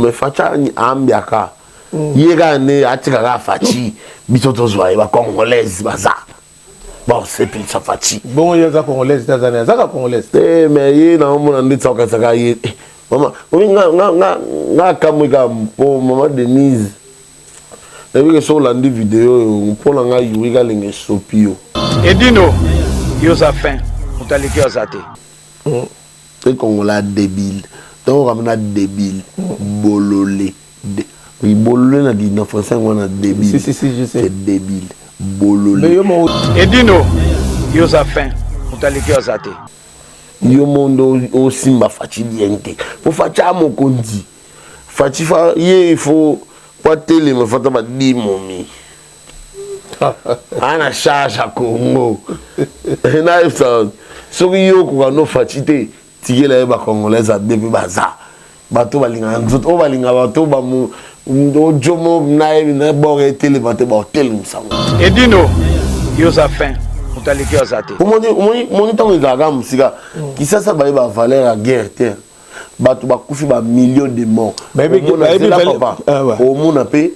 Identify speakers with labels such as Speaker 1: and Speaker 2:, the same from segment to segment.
Speaker 1: Mais facha ambiaka. Yega ne atika fachi bitoto zwa ba congolaise baza. Bon, c'est plus ça fachi.
Speaker 2: Bon, il y a des congolaises tanzaniens, ça congolaise.
Speaker 1: Eh mais il na on dit ça ka yi. Maman, nga kamwika pour maman Denise. Depuis que sur la vidéo, pour la nga yuiga lenge sopio.
Speaker 3: Edino, yosa fin, mutaliki osate.
Speaker 1: C'est qu'on l'a débile. Donc on a débile, bololé. Oui, bololé na dit en français on a débile.
Speaker 2: Si, je sais.
Speaker 1: C'est débile, bololé.
Speaker 3: Edino, yosa fin, mutaliki osate.
Speaker 1: Yo mondo au simba fachi diente. Pour facha mon kondi. Fachi fa il faut pas télé me fata ba di momi. Ana charge à Congo. Na ifsa. So yo ko no fachi te tigela ba congolaise a bébé baza. Bato balinga nzoto o balinga bato ba mu ndo jomo na boré télé bato ba hotel musango.
Speaker 3: Edino, yosa fin. Mutaliki osate.
Speaker 1: Mon temps il gaga musika qui ça va ba valeur à guerre terre. Bato ba kufi ba millions de morts. Au monde a payé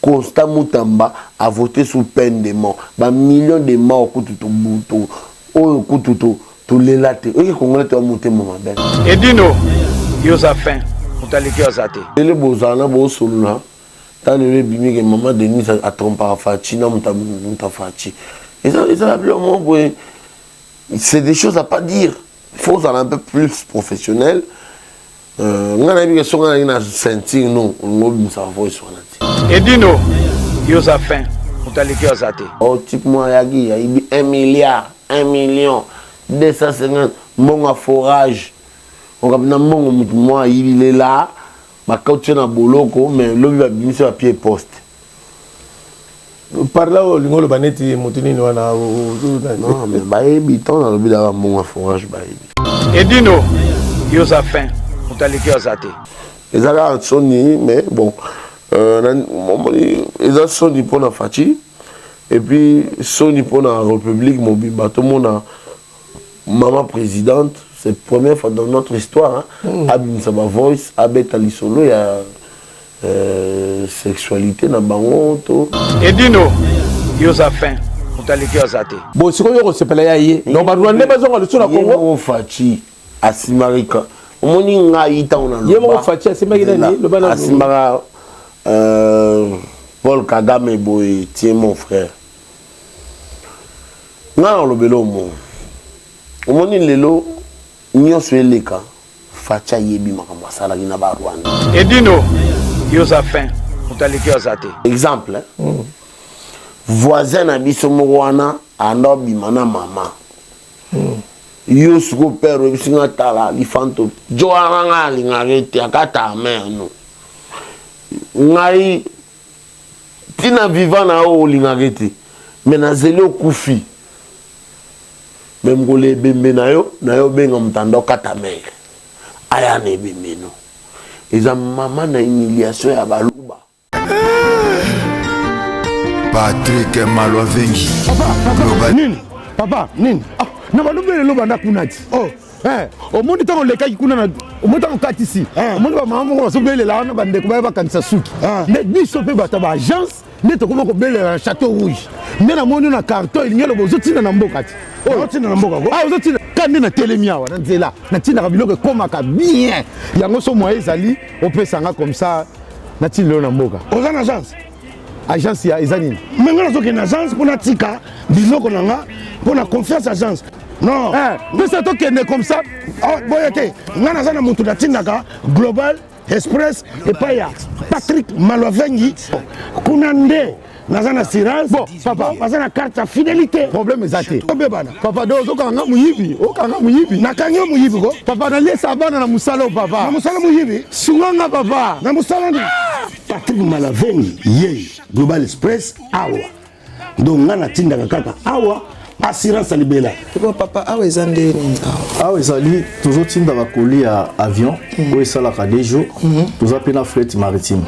Speaker 1: Constant Mutamba a voté sous peine de mort. Ba millions de morts kututu buto. O kututu to lelate. O Congolais to monter maman ben.
Speaker 3: Edino, yosa fin. Mutaliki osate.
Speaker 1: Les bozana bo soluna. Tant le bimi que maman Denise a trompé à Fachi na muta Fachi. C'est des choses à pas dire. Il faut être un peu plus professionnel. On a dit que si on a une ceinture, non, on a sa voix sur la tête.
Speaker 3: Edino, yosa fin, mutaliki osate.
Speaker 1: Oh, type moi, il y a 1 milliard, 1 million, 250, mon forage. On a dit moi, il est là, ma couche na boloko, mais l'homme va bien sur pied poste.
Speaker 2: Par là, le baneti moutini wana.
Speaker 1: Non, mais baebi, ton dans le but d'avoir mon forage baebi.
Speaker 3: Edino, yosa fin, mutaliki osate.
Speaker 1: Ils ont sonné, mais bon, ils ont sonné pour la Fachi, et puis sonné pour la République, mon bateau, mon maman présidente, c'est la première fois dans notre histoire, Abim Saba Voice, Abet Alisolo, il y a sexualité dans bango to.
Speaker 3: Edino, yosa fin, mutaliki osate.
Speaker 2: Bon, si on se pèle yaye, non, bah nous n'avons pas besoin de tout la Congo.
Speaker 1: Fachi, Asimarika. Omoni nga ita on a le.
Speaker 2: Yemo Fachi, Asimarika le bana.
Speaker 1: Asimara, Paul Kagame boy, tiens mon frère. Nga on le belo mo. Omoni lelo, nyo sweleka. Facha yebi makamba sala gina ba Rwanda.
Speaker 3: Edino, yosa fin, mutaliki osate.
Speaker 1: Exemple, voisin na biso mwana ando bimana mama. Yo suko père bisinga tala lifanto. Jo aranga lingarete akata ameno. Ngai tina vivana o lingarete. Mena zelo kufi. Même gole bembe na yo benga mtando kata mer. Aya ne bemeno. Eza maman na humiliation ya baluba.
Speaker 4: Patrick Malwavengi.
Speaker 5: Papa, nini? Papa, nini? Ah, na baluba le loba na kunati. Oh, au monde tant le kai kuna na, au monde tant katisi. Au monde ba maman ko so bele la na bande ko ba kanisa suki. Mais biso pe bata ba agence, ne to ko bele na château rouge. Mais na moni na carton il ngelo bozo tina na mboka ti. Oh, tina na mboka ko. Ah, bozo tina kandi na telemia wa na nzela. Na tina ka biloko komaka bien. Yango so mo ezali, on peut sanga comme ça. Na tina na mboka. Aux agence. Agence ya ezanini. Mais ngana so ke na agence pour na tika biloko nanga pour na confiance agence. Non, mais c'est toi qui est comme ça. Oh, boyote, ngana zana mutu na tinaka Global Express et paya Patrick Malwavengi kunande nazana assurance. Bon, papa, nazana carte à fidélité. Problème exacté. Papa dozo kanga muyibi, o kanga muyibi. Nakanga muyibi ko. Papa na lesa bana na musalo papa. Na musalo muyibi. Sunganga papa. Na musalo ndi. Patrick Malwavengi ye Global Express awa. Donc ngana tindaka kaka awa assurance alibela
Speaker 6: papa awa ezande
Speaker 7: awa ezali tozotinda bakoli ya avion oyo esalaka des jours toza mpe na fret maritime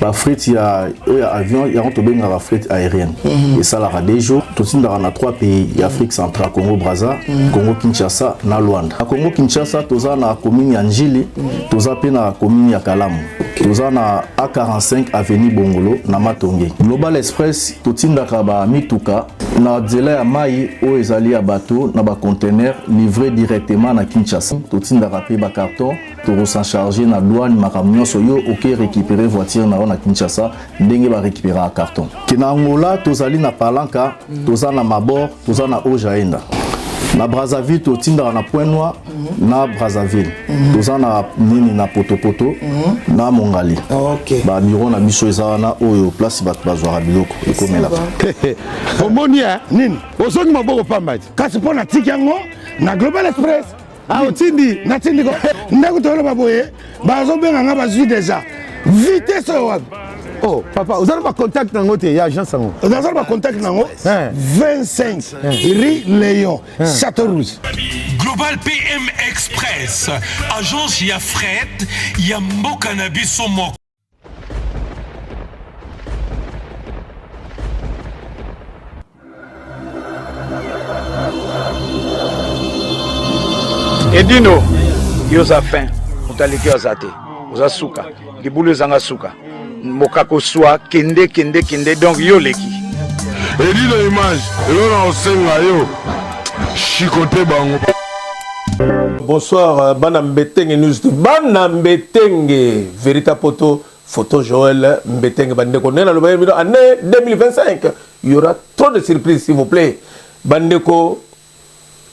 Speaker 7: bafret ya avion yango tobengaka fret aérienne esalaka des jours totindaka na 3 pays ya Afrique centrale, Congo Brazza, Congo Kinshasa na Luanda. Na Congo Kinshasa toza na commune ya Njili, toza pe na commune ya Kalamu, toza na A45 avenue Bongolo na Matonge. Global Express totindaka ba mituka na nzela ya mai oyo ezali ya bateau na ba conteneur livré directement na Kinshasa. Totindaka pe ba carton to s'en charger na douane makambo nyonso yo oke récupérer voiture na Kinshasa ndenge ba récupérer carton. Kina Angola tozali na Palanka, toza na Mabor, toza na Ojaenda. Na Brazzaville totinda na Point Noir na Brazzaville. Toza na nini na Potopoto na Mongali.
Speaker 6: OK.
Speaker 7: Ba bureau na biso eza na oyo place bat bazwa biloko ekomela.
Speaker 5: Omonia nini? Ozongi maboko pambati. Kasi pona tikango na Global Express. Ah otindi na tindi ko. Ndako tolo baboye. Bazo benga nga bazwi déjà. Vitesse wapi? Oh, papa, vous avez pas contact dans votre agence? Vous avez pas contact dans votre 25 Rue Léon, Château-Rouge.
Speaker 8: Global PM Express, agence ya fret, ya mboka na biso moko.
Speaker 3: Edino, yoza fin, mutaliki ozate, oza suka, libulu zanga suka. Mokako soit kende donc yo leki
Speaker 4: Edino image elona osenga yo chikote bango.
Speaker 2: Bonsoir bana mbetenge news bana mbetenge Verita Poto photo Joël mbetenge bandeko nena loba yebino année 2025 il y aura trop de surprises s'il vous plaît bandeko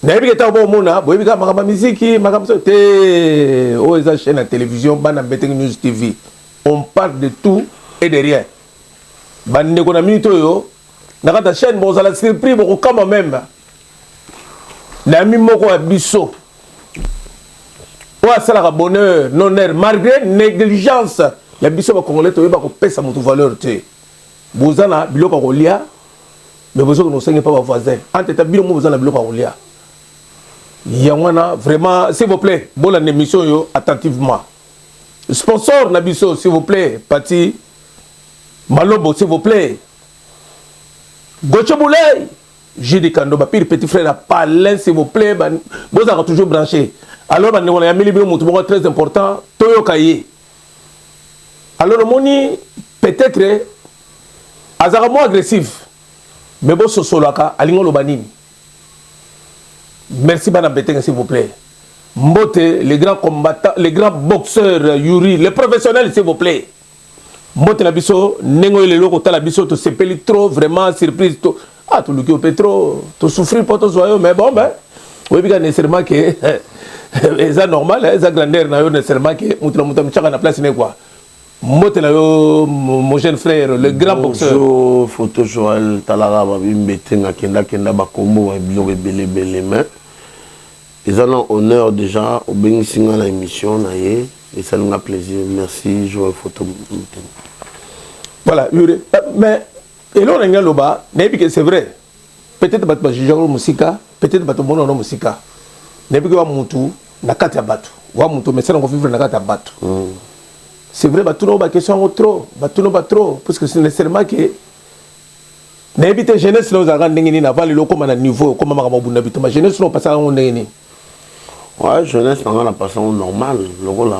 Speaker 2: na yebi keta bo mona bo yebi ka makamba musique makamba te o eza chaîne à télévision bana mbetenge news TV. On parle de tout et de rien. Bande qu'on a mis tout yo. Dans la chaîne, bon, ça l'a surpris, bon, quand même. N'a mis mon quoi bisso. Ouais, ça la bonheur, non-air, malgré négligence. La bisso va congolais, tu vas payer sa moto valeur, tu. Vous en avez bilo parolia, mais vous ne savez pas vos voisins. Entre ta bilo, vous en avez bilo parolia. Yamana, vraiment, s'il vous plaît, bon, l'émission yo attentivement. Sponsor Nabiso, s'il vous plaît. Pati Malobo, s'il vous plaît. Gocho Boulay. J'ai dit Kando, pire petit frère à Palin, s'il vous plaît. Vous avez toujours branché. Alors, on a mis les mots très important. Toyo Kaye. Alors, moni peut-être azaramo agressif. Mais bon, ce solaka, alingo lobanini. Merci, Madame Beteng, s'il vous plaît. Mbote, les grands combattants, les grands boxeurs, Yuri, les professionnels, s'il vous plaît. Mbote la biso, nengo le loko ta la biso, to sepeli trop, vraiment, surprise, to, ah, to luki au pétro, to souffrir pour to soyo, mais bon, ben, oui, bien, nécessairement que, c'est normal, c'est grandeur, nécessairement que, mouta mchaka na place, n'est quoi. Mbote la yo, mon jeune frère, le grand boxeur.
Speaker 1: Photo Joël, talara, bimbetenga, kenda, bakombo, bilo, belé, mais. Ils ont l'honneur déjà au bénéficier de l'émission et ça nous a plaisir. Merci, Joël Photo.
Speaker 2: Voilà, mais et là on a le bas, c'est vrai. Peut-être que tu vas musique, peut-être que tu vas jouer musique. N'est-ce pas que tu na kata batu, wa mutu mais ça on vivre na kata batu. C'est vrai, bah tout le monde question trop, bah tout le monde trop, parce que c'est nécessairement que n'habite jeunesse là aux arranges n'engini na valé comme à niveau comme ma maman n'habite ma jeunesse là passe à on n'engini.
Speaker 1: Ouais, jeunesse on a passé au normal, le rôle la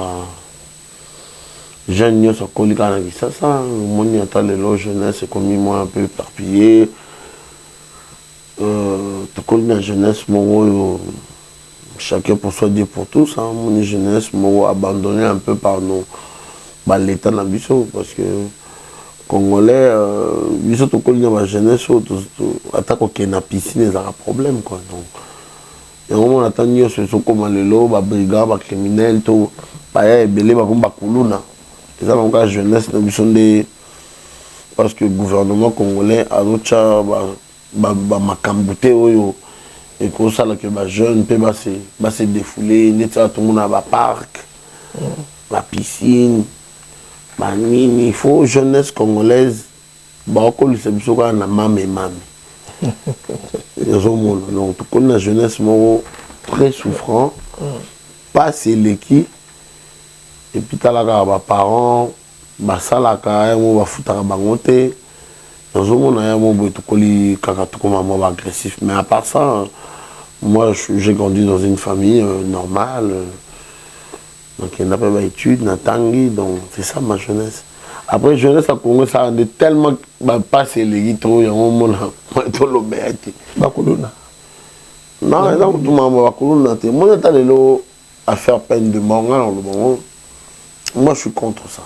Speaker 1: jeune yo so kolika na ça, mon y attend le jeunesse c'est comme moi un peu éparpillé. Tu connais la jeunesse mon chacun pour soi Dieu pour tous, hein, mon jeunesse mon abandonné un peu par nos bah l'état na biso parce que Congolais, biso to connais la jeunesse attaque au na piscine ça a problème quoi donc et au moment on attend yo ce comme le lo ba brigade ba criminel to ba ya belé ba komba kuluna et ça donc la jeunesse na biso de parce que le gouvernement congolais a rocha ba makambute oyo et comme ça là que ba jeune peut ba se défouler net ça tout le monde a ba parc ba piscine ba nini il faut jeunesse congolaise ba ko le biso ka na mame Donc, tout comme la jeunesse, très souffrant, pas c'est l'équipe, et puis t'as là, les parents, ça là, quand va foutre à bangote. Dans un monde, il y a agressif. Mais à part ça, moi, j'ai grandi dans une famille normale. Donc, il n'y a pas d'études, donc c'est ça ma jeunesse. Après, jeunesse à Congo, ça rendait tellement pas c'est les guitards, il y a un monde qui Bakuluna. Non, non, tout le monde Bakuluna. Moi, j'ai à faire peine de mort. Moi, je suis contre ça.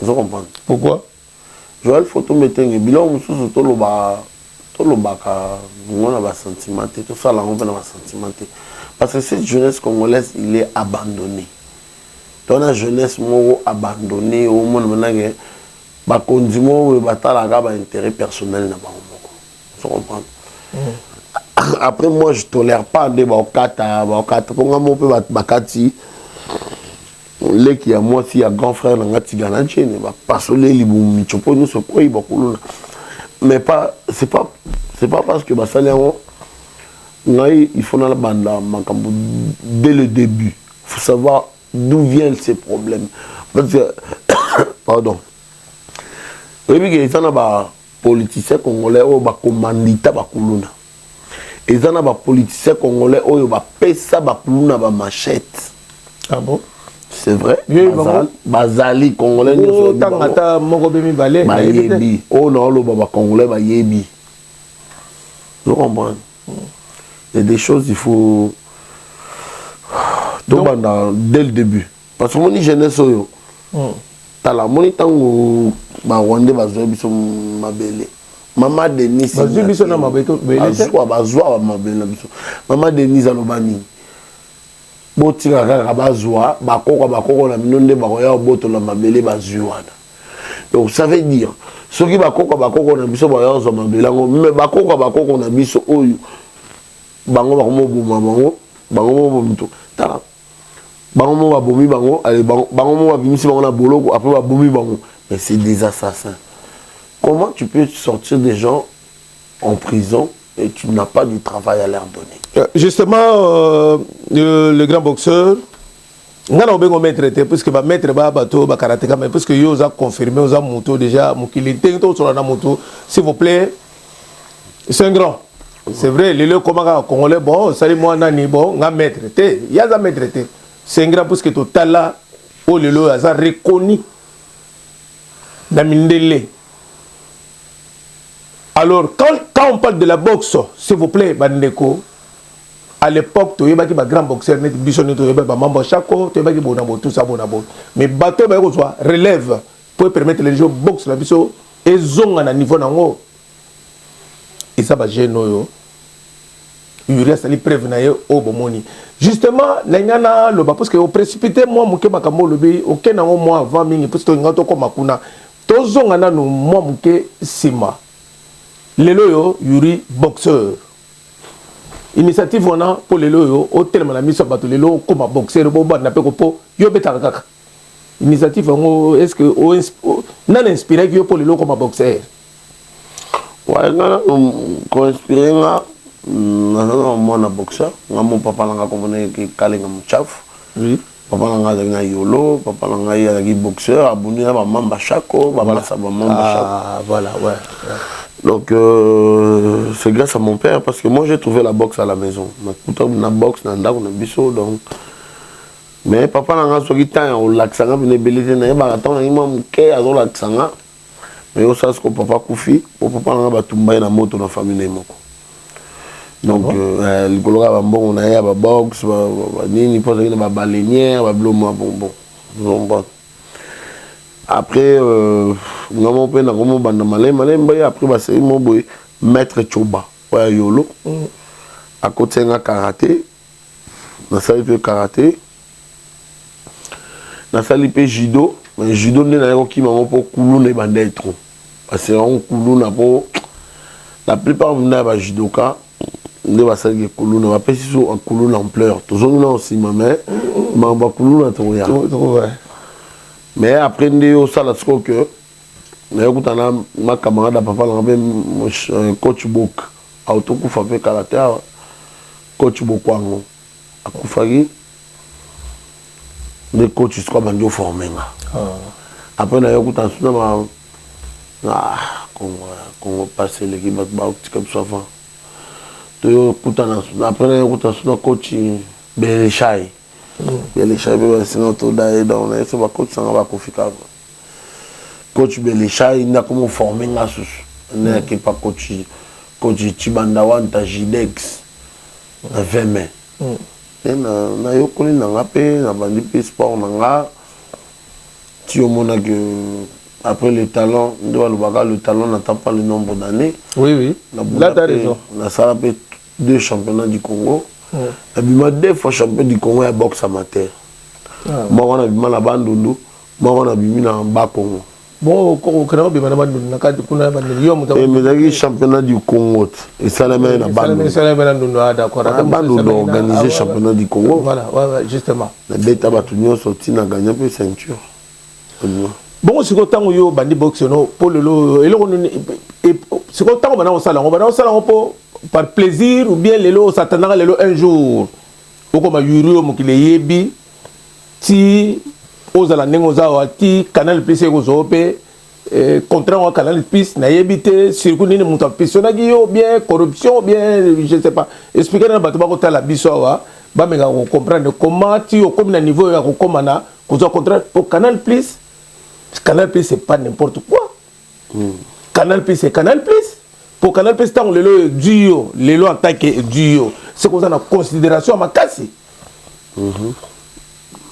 Speaker 1: Vous comprenez?
Speaker 2: Pourquoi?
Speaker 1: Joël photo mettre un bilan, tout le bas, on a un sentiment, tout ça, là, on a un sentiment. Parce que cette jeunesse congolaise, il est abandonné. Dans la jeunesse, abandonnée, au monde, maintenant, conduit, intérêt personnel. Vous comprenez? Après, moi, je ne tolère pas des bakata, comment on peut bakati. Les qui a moi si a grand frère dans Tigana Tchene va passer les libres chopo nous se quoi mais pas c'est pas parce que basalian il faut dans la bande dès le début faut savoir d'où viennent ces problèmes parce que pardon et puis il y a des politiciens congolais ou ba commandita ba kuluna et il y a des politiciens congolais ou ba pesa ba kuluna ba machette.
Speaker 2: Ah bon?
Speaker 1: C'est vrai. Bazali congolais nous Bayebi. Oh non, le baba congolais Bayebi. Vous comprenez? Il y a des choses il faut dès le début. Parce que mon jeunesse yo. T'as la monnaie tango ba Rwanda bazoa biso mabele. Maman Denise.
Speaker 2: Bazoa biso na mabele.
Speaker 1: Bazoa mabele biso. Maman Denise alobani. Botika kaka bazwa bakoko na minonde bakoya boto na mabele bazuana. Donc ça veut dire ceux qui bakoko na biso bayo zo mabele ngo mais bakoko na biso oyo bango bakomo buma bango bomito tala bango mo babomi bango allez bango mo babimisi bango na boloko après babomi bango mais c'est des assassins. Comment tu peux sortir des gens en prison et tu n'as pas du travail à leur donner?
Speaker 2: Justement, le grand boxeur, on a un maître, puisque le maître bateau, karatéka, mais puisque vous avez confirmé, vous avez moto déjà, s'il vous plaît, c'est un grand. C'est vrai, les comment congolais, bon, salut moi, nani, bon, on a maître, il y a un maître, c'est un grand, puisque tout à l'heure, oh, le lot, il a reconnu dans Mindele. Alors, quand on parle de la boxe, s'il vous plaît, Bandeko, à l'époque, tu as un grand boxeur, tu as un membre Chako, tu as un tout ça, mais bateau, relève pour permettre les gens de boxe, et zong à niveau nango. Et ça va gêner. Il reste à prévenir au bomoni. Justement, parce que au précipité, moi, je suis aucun mois avant, parce que je suis comme Makuna. Tous les gens moi, je suis Sima. Les loyaux, Yuri, boxeur. Initiative on a pour les loyaux, au terme de la mission bateau, les loyaux comme boxeur, bon, n'a pas pour Yobetaka. Initiative, est-ce que n'a inspiré que pour les loyaux comme boxeur?
Speaker 1: Ouais, on inspiré moi, un boxeur. Mon papa l'a convenu que Kalinga Mchaf. Oui. Papa l'a yolo, papa l'a boxeur, abonné à Mamba Chako, Mamba Chako.
Speaker 2: Ah, voilà, ouais.
Speaker 1: Donc, c'est grâce à mon père, parce que moi j'ai trouvé la boxe à la maison. Je na boxe, na nda, na biso, donc. Mais papa n'a pas dit que l'accent, il est mais au sens que papa Koufi, papa n'a pas tombé dans la moto dans la famille. Donc, le colora va bon, on a la boxe, ni pas la baleinière, la blôme, bon. Après, on a fait un malin, après, c'est maître Choba, Yolo. À côté, on a karaté, on a salé karaté, on a salé judo, mais judo, on a qui m'a pour couler les bandits trop. Parce que on coule pour la plupart de judoka, on va salé couler, on va pas si un couler en pleurs. Toujours là aussi, ma mère, on va couler en tout. Mais après, on a que nayokutana ma camarade ya papa nanga mpe coach Bok autokufa mpe karaté awa coach Bokwango akufaki nde coach sikoyo bandi oforme nga après nayokutana suna Congo passé l'équipe baotika biso avant toyokutana suna après nayokutana suna coach Beleshai Beleshai mpe basinga todaye donc nayese bacoach sanga bakofika coach Beleshai ndako mo former nga susu ndaki pa coach Chibanda Wanta Jidex na 20 mai na yokoli nanga pe na bandi pe sport nanga ti omona que après le talent le talent n'attend pas le nombre d'années.
Speaker 2: Oui là t'as raison
Speaker 1: na sala pe 2 championnats du Congo abima 2 fois champion du Congo ya boxe amateur moi on a bima na bandundu moi on a bimi na ba Congo.
Speaker 2: Bon, quand on a un
Speaker 1: championnat du Congo, et ça la main organisé championnat du Congo.
Speaker 2: Voilà, justement.
Speaker 1: La bête a sorti na gagné peu ceinture.
Speaker 2: Bon, c'est quand on yo bandi boxe no pour le c'est quand on va par plaisir ou bien les lots s'attendra les lots un jour. Ou comme a yuri au mokile yebi ti ozala nengoza wati Canal Plus ekozoope contrat wa Canal Plus na yebite circuit ni muta pisona giyo bien corruption bien je sais pas expliquer na bato ba ko tala biso wa ba menga ko comprendre comment ti au comme na niveau ya ko komana ko contrat pour Canal Plus. Canal Plus c'est pas n'importe quoi. Canal Plus c'est Canal Plus. Pour Canal Plus tant le duo en tant que duo c'est qu'on a en considération à ma casse.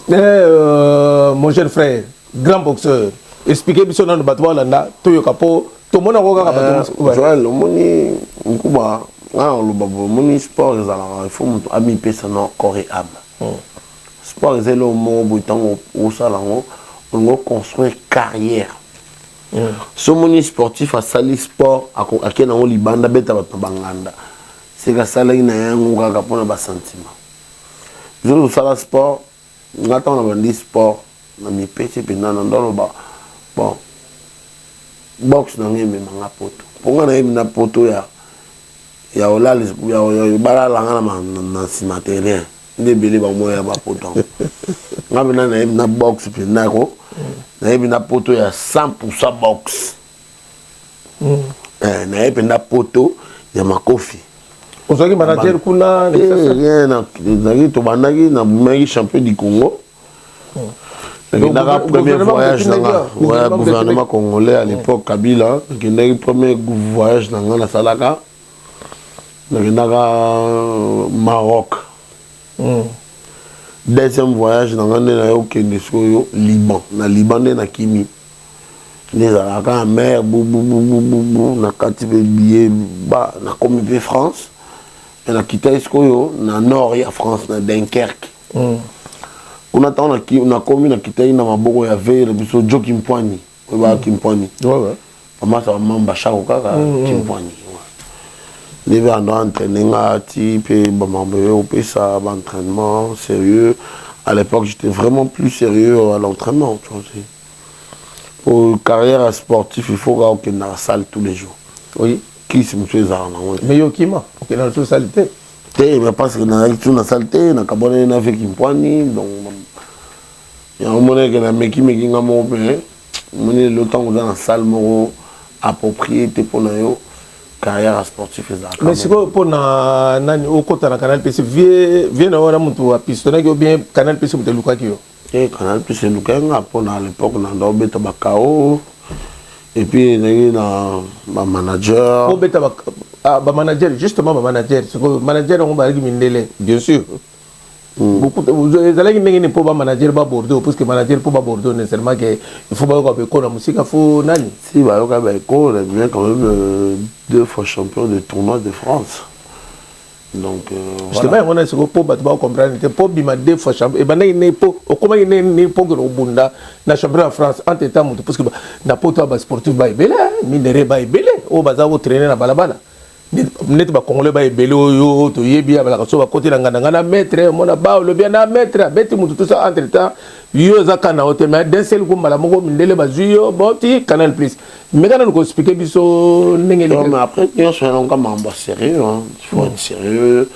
Speaker 2: Mon jeune frère, grand boxeur, expliquez bien dans le bateau là, Toyo Kapo, tout le monde a regardé.
Speaker 1: Joël, moni, Nkuba, moni sport, il faut ami pesa non corps et âme. Sport, c'est le mot bouton au salon, on va construire carrière. Ce moni sportif a sali sport, à qui on libanda beta banganda. C'est que ça là il y a un gars qui a pas sentiment. Je veux ça sport. Ngata on a vendu sport na mi pete pe na ndolo ba bon box na ngeme manga poto ponga na yemi na poto ya olali ya bala langa na simaterien nde bele ba moya ba poto ngabe na yemi na box pe na ko na yemi na poto ya 100% box na yemi na poto ya makofi.
Speaker 2: Aujourd'hui, manager kuna
Speaker 1: rien na to bandaki na magi champion du Congo. Le premier voyage dans le gouvernement congolais à l'époque Kabila, le premier voyage dans la Salaka. Le Maroc. Deuxième voyage dans le Liban, na Liban na Kimi. Les Alaka mer na katibe billet ba na comme France. Et la quitté na nord ya France na Dunkerque. On attend na commune na quitté na maboko ya veille biso Jo Kimpwani. Ba Kimpwani. Ouais. Mama sa mamba chako kaka Kimpwani. Les gens ont entraîné ngati pe ba mambo pe ça entraînement sérieux. À l'époque, j'étais vraiment plus sérieux à l'entraînement, tu vois. Pour une carrière sportive, il faut qu'on ait dans la salle tous les jours.
Speaker 2: Oui.
Speaker 1: Qui c'est monsieur Zarna?
Speaker 2: Mais yo kima, ok dans toute saleté.
Speaker 1: Mais parce que dans toute saleté, na kabone na fait Kimpwani, donc il y a un moment que na meki ngamo pe, moni le temps dans la salle moro approprié pour na yo carrière sportive ça.
Speaker 2: Mais c'est quoi pour na nani au côté na Canal Plus vient na ora mutu a pistonné ou bien Canal Plus mutu luka kiyo.
Speaker 1: Canal Plus luka nga pour à l'époque na ndo beta bakao. Et puis il y a un manager.
Speaker 2: Manager, justement, manager. Manager, on va dire bien sûr. Beaucoup vous allez dire que manager pas Bordeaux, parce que manager pas Bordeaux nécessairement qu'il faut pas qu'on la musique, il faut nani.
Speaker 1: Si, bah on est quand même 2 fois champion de tournoi de France. Donc
Speaker 2: justement on a ce que pour comprendre que pour bima 2 fois champion et ben n'est pas comment il n'est pas gros bunda na champion en France en état parce que na poto ba sportif ba belé minere ba belé au baza au traîner na balabala net ba congolais ba ebelo yo to yebi ba la so ba côté ngana maître mona ba le bien na maître beti mutu tout ça entre temps yo za kana hote mais d'un seul coup mala moko mindele ba zuyo boti Canal Plus mais quand on expliquer biso ndengeli
Speaker 1: mais après yo so on comme un sérieux hein, il faut être sérieux.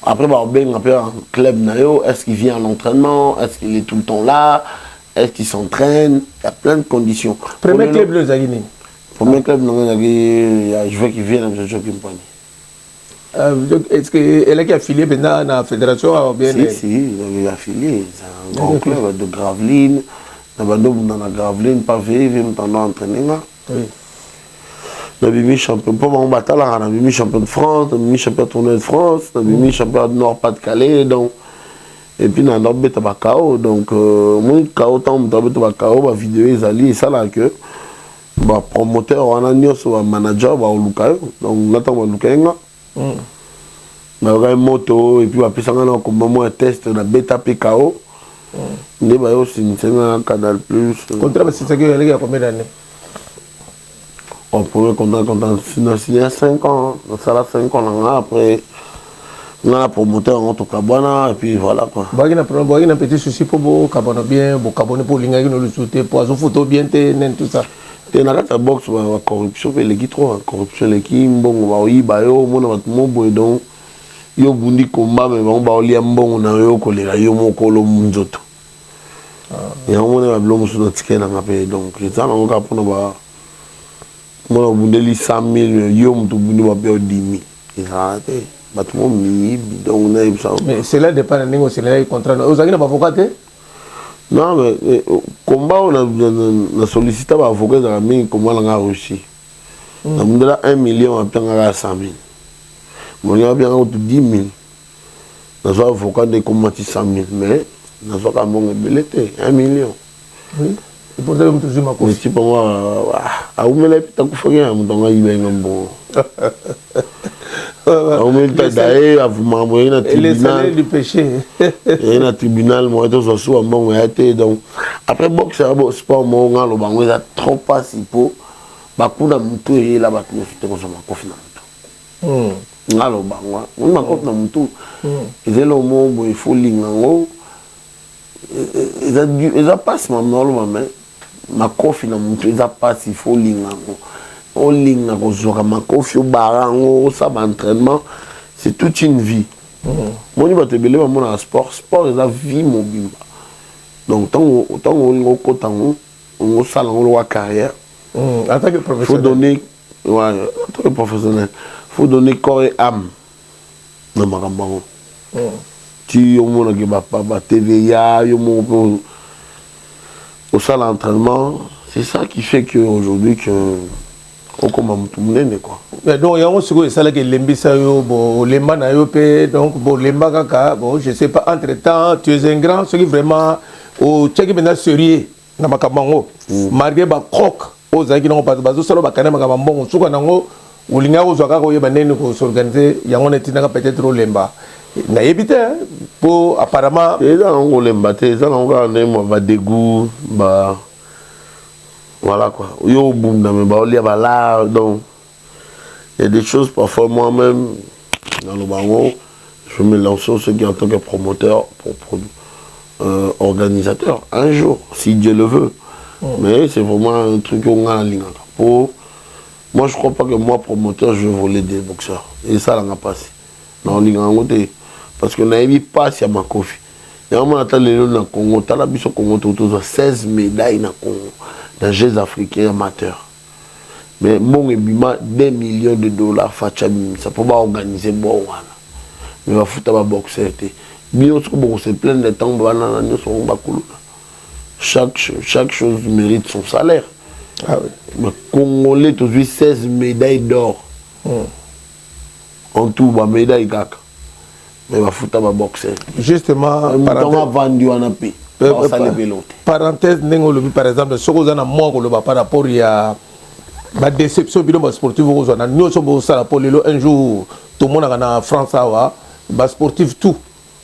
Speaker 1: Après ba ben un peu un club na yo, est-ce qu'il vient à l'entraînement, est-ce qu'il est tout le temps là, est-ce qu'il s'entraîne, il y a plein de conditions.
Speaker 2: Premier club le Zagini.
Speaker 1: Premier club, je veux qu'il vienne à Joachim Pagny.
Speaker 2: Est-ce qu'elle est affiliée maintenant à la fédération ou bien?
Speaker 1: Si, il est affilié. C'est un grand club de Gravelines. Dans la Gravelines, pas vivre, il va entraîner. Oui. On a mis champion, pas mon bataille, on a mis champion de France, on a mis champion de tournoi de France, on a mis champion de Nord-Pas-de-Calais. Et puis, on a mis un KO. Donc, moi, KO, tant que je suis KO, ma vidéo est allée, et ça là que. Bah promoteur on a nyonso ba manager ba oluka donc ngata ba oluka nga na moto et puis ba pesanga na ko moment test na beta PKO ne ba yo singa Canal Plus
Speaker 2: contrat ba c'est ça que il y a combien d'années
Speaker 1: on pourrait signé 5 ans ça là 5 ans après on a promoteur en tout cas et puis voilà quoi
Speaker 2: ba na petit souci pour bo kabona bien bo kabone pour linga qui nous le souhaiter pour azo photo bien tout ça.
Speaker 1: Et dans la boxe, la corruption, l'équipe trop, la corruption, l'équipe, bon, oui, bah yo, mon amat donc, yo bundi combat, mais bon, bah oli ambon, on a yo collé, yo mon colo munzoto. Et on a blond sur notre skin dans ma pays, donc, et ça, on a pour nous, mon bundi li 100 000, yo mon tout bundi va payer 10 000. Et ça, bah tout le monde mi, donc on a eu ça.
Speaker 2: Mais c'est là dépend de négocier les contrats. Vous avez pas avocat?
Speaker 1: Non, mais combat, on a sollicité un avocat dans la main, comment on a réussi. On a donné 1 million, on a payé 100 000. On a payé 10 000. On a un avocat de comment 100 000, mais on a un bon belleté, 1 million.
Speaker 2: Oui. Et pour ça, on a toujours ma cause.
Speaker 1: Mais moi, à où me l'a fait, on a un bon.
Speaker 2: Les salaires du péché.
Speaker 1: Il y a un tribunal, moi, tout ça, bon, donc après boxe, c'est sport, moi, on a trop pas si peu. Bah, pour la moto, il y a là-bas, on a confinement. On a confinement. Il y a le mot, il faut l'ingango. Ils passent maintenant, ma confinement, ils passent, il faut l'ingango. On ligne à ma confiance, barango, ça entraînement, c'est toute une vie. Moi, je vais te dire, mon sport, c'est la vie, mon bimba. Donc, tant on salle en carrière,
Speaker 2: en tant que professionnel,
Speaker 1: faut donner, ouais, en tant que professionnel, faut donner corps et âme dans ma campagne. Tu as TVA, au salle d'entraînement, c'est ça qui fait qu'aujourd'hui,
Speaker 2: mais donc il y a aussi ça là que l'embissa yo bon lemba na yo pe donc bon lemba kaka bon je sais pas entre temps tu es un grand ce qui vraiment au tchèque maintenant sérieux na makabango malgré ba croc aux zaki non pas bazo solo ba kana makabambo suka nango ulinga ko zwaka ko yeba nene ko s'organiser yango netina peut-être au lemba na yebite pour apparemment
Speaker 1: et là on lemba te ça on va va dégoût ba voilà quoi. Yo boum dans mes baolia là donc il y a des choses parfois moi-même dans le bango je me lance ce qui en tant que promoteur pour organisateur un jour si Dieu le veut. Mais c'est vraiment un truc qu'on a en ligne. Moi je crois pas que moi promoteur je vais voler des boxeurs et ça là n'a pas passé. Non ligne en côté parce que n'avait pas si à ma coffee. Il y a un moment dans le Congo, tu as la biso Congo autour de 16 médailles dans Congo. Dans les Jeux africains amateurs. Mais mon ebima 2 millions de dollars ça peut pas organiser bon voilà. Mais va foutre ma boxer bien c'est plein de temps chaque chose mérite son salaire. Ah oui. Mais Congolais aujourd'hui 16 médailles d'or. En tout ba médaille kaka. Mais va foutre ma boxer.
Speaker 2: Justement
Speaker 1: on a vendu en appui.
Speaker 2: Parenthèse, par exemple, ce qu'on a moins par rapport à la déception sportive, nous sommes un jour, tout le monde en France, sportif tout.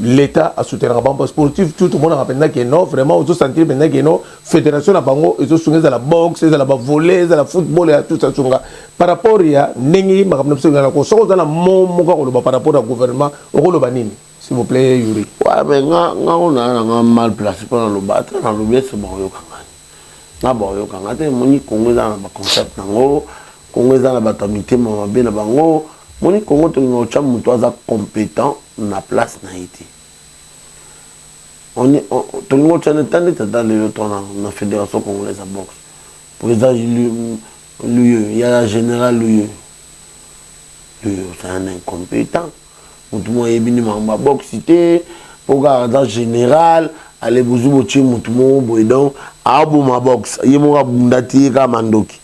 Speaker 2: l'État a soutenu le sportif, tout le monde a maintenant que non, vraiment, ils ont senti maintenant que non, fédération à Bango, ils ont soutenu la boxe, la volley, la football et tout ça. Par rapport à Nengi, par rapport au gouvernement, s'il vous plaît, Yuri.
Speaker 1: Ouais, mais on a mal placé pour le battre, on a oublié ce bon yo kanga te moni Congo za na concept nango Congo za na batamité mama bien na bango moni Congo to no cha muto aza compétent na place na été on est to no cha na tande ta le to na fédération congolaise de boxe président lui il y a la général lui c'est un incompétent mutu mo yebini mamba boxe cité pour garder général aller bouzou bochi mutu mo boydon abu ma boxe yemo ka bundati ka mandoki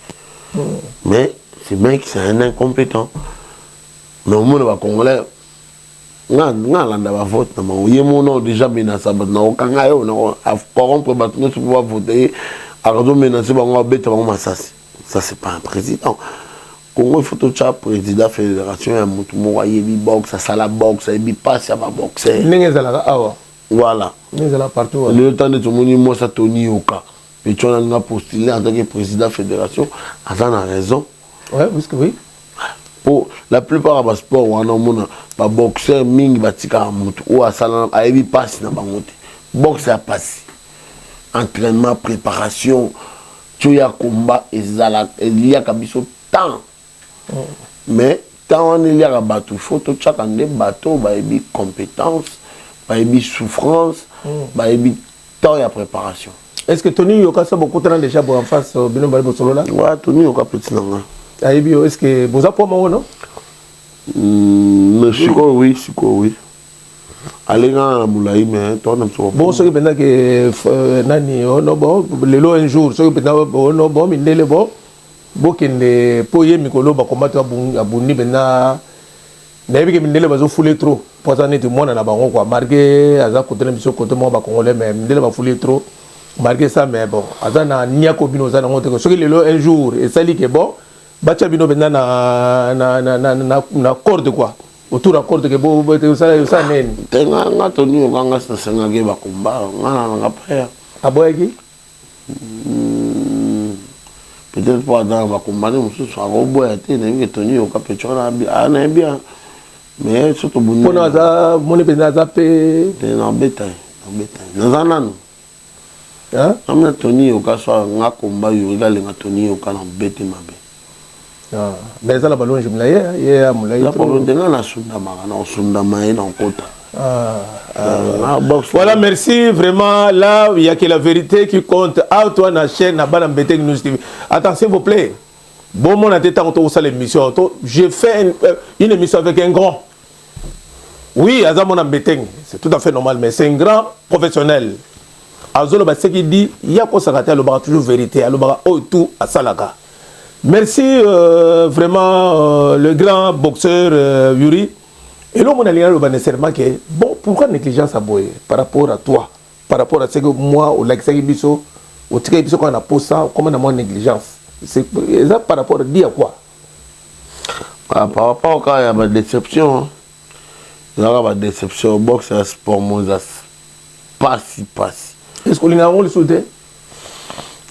Speaker 1: mais ce mec c'est un incompétent mais au monde va congolais nga landa ba vote na mo yemo no déjà menacé ba na okanga yo na corrompre ba tout pour voter akazo menacé ba ngo beta ba masasi ça c'est pas un président Congo il faut tout ça président fédération ya mutu mo yebi boxe ça la boxe yebi passe ya ba boxer
Speaker 2: ningezala awa
Speaker 1: voilà.
Speaker 2: Partout,
Speaker 1: le temps de tout le monde, moi, ça Tony Oka. Et tu as postulé en tant que président de la fédération. Attends, a raison.
Speaker 2: Ouais, parce que oui.
Speaker 1: Pour la plupart des sports, on a un boxeur, ming, batika, ou à salam, à ebi passe, na bangote. Boxeur passe. Entraînement, préparation, tu y a combat, il y a kabiso temps. Mais, tant on y a un bateau, il faut tout chacun des bateaux, bah, ebi compétence. Baïbi souffrance, baïbi temps et préparation.
Speaker 2: Est-ce que Tony Yoka ça beaucoup de déjà pour en face Bino Balibo Solo là?
Speaker 1: Ouais, Tony Yoka petit nanga.
Speaker 2: Aïbi, est-ce que vous avez pas moi non?
Speaker 1: Mais Siko oui. Allez dans la moulaï mais toi n'aimes pas.
Speaker 2: Bon, ce que maintenant que nani no bon, le lo un jour, ce que maintenant no bon, mais le bon, bokende poye mikolo ba combattre abuni maintenant. N'avez que Mindele va fouler trop. Pour ça, tout le monde a bango quoi. Marqué, Aza côté de monsieur côté moi, congolais, mais Mindele va fouler trop. Marqué ça, mais bon. Aza na niako bino za na ngote ko. Ce qui est là un jour et ça dit que bon, bacha bino benda na corde quoi. Autour de corde que bon, ça nen.
Speaker 1: Tenga nga Tony nga sa senga ke ba combat, nga pas.
Speaker 2: Aboyaki?
Speaker 1: Peut-être pas dans va combattre monsieur soit roboy été ne Tony au capitona bien. Mais surtout bon.
Speaker 2: Pour nous ça, mon épée zappé.
Speaker 1: Dans bétail. Dans un an. Hein? Amna Tony au cas soit nga combat yo regarde nga Tony au cas en bété mabe.
Speaker 2: Ah, mais ça la ballon je me l'ai a moulay.
Speaker 1: La problème de na sunda mara na sunda mai na kota.
Speaker 2: Voilà, merci vraiment. Là, il y a que la vérité qui compte. Ah, toi, na chaîne, na bana mbete nous TV. Attends, s'il vous plaît. Bon, mon attendant, on ça l'émission. J'ai fait une émission avec un grand. Oui, Azamon Mbeteng, c'est tout à fait normal, mais c'est un grand professionnel. Azolo, ce qu'il dit, il y a quoi ça rater, il y a toujours vérité, il y a tout à Salaka. Merci vraiment le grand boxeur Yuri. Et là, on a dit nécessairement que, bon, pourquoi négligence à Boye par rapport à toi, par rapport à ce que moi, au Laxaki Bisso, au Tika Bisso, quand on a posé ça, comment on a négligence? C'est par rapport à dire à quoi?
Speaker 1: Par rapport au cas, il y a une déception. Il y a une déception au boxe, c'est un sport, moi, passe.
Speaker 2: Est-ce qu'on a le soutien?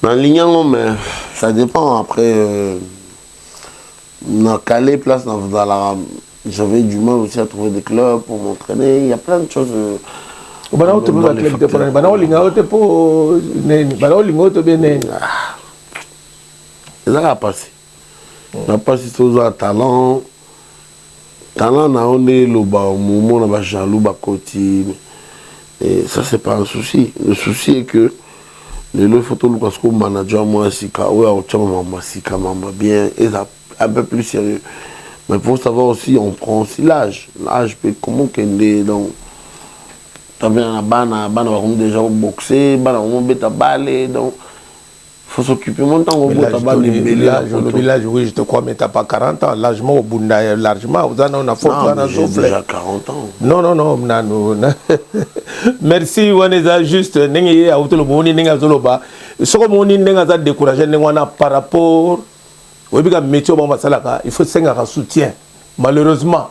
Speaker 1: Dans l'ignan, mais ça dépend. Après, dans Calais, place, dans la. J'avais du mal aussi à trouver des clubs pour m'entraîner. Il y a plein de choses.
Speaker 2: Il y a plein de choses.
Speaker 1: Ça a passé. Ça a passé sur un talent. Talent, on est le moment, on a jaloux, côté. Et ça, c'est pas un souci. Le souci est que les photos, parce que le manager, moi, c'est bien, et ça un peu plus sérieux. Mais il faut savoir aussi, on prend aussi l'âge. L'âge peut comment qu'on est donc. T'as bien la banne, on déjà boxer, on met ta balle, donc. Il faut s'occuper mon temps au bout de
Speaker 2: l'âge, oui, je te crois, mais tu n'as pas 40 ans. Largement, au bout de largement, vous en avez
Speaker 1: j'ai déjà 40 ans.
Speaker 2: Non. Merci, Waneza, juste, n'engue à autour le n'engue à Zoloba. Ce que mon n'engue à décourager, n'engue par rapport au métier, il faut un soutien. Malheureusement,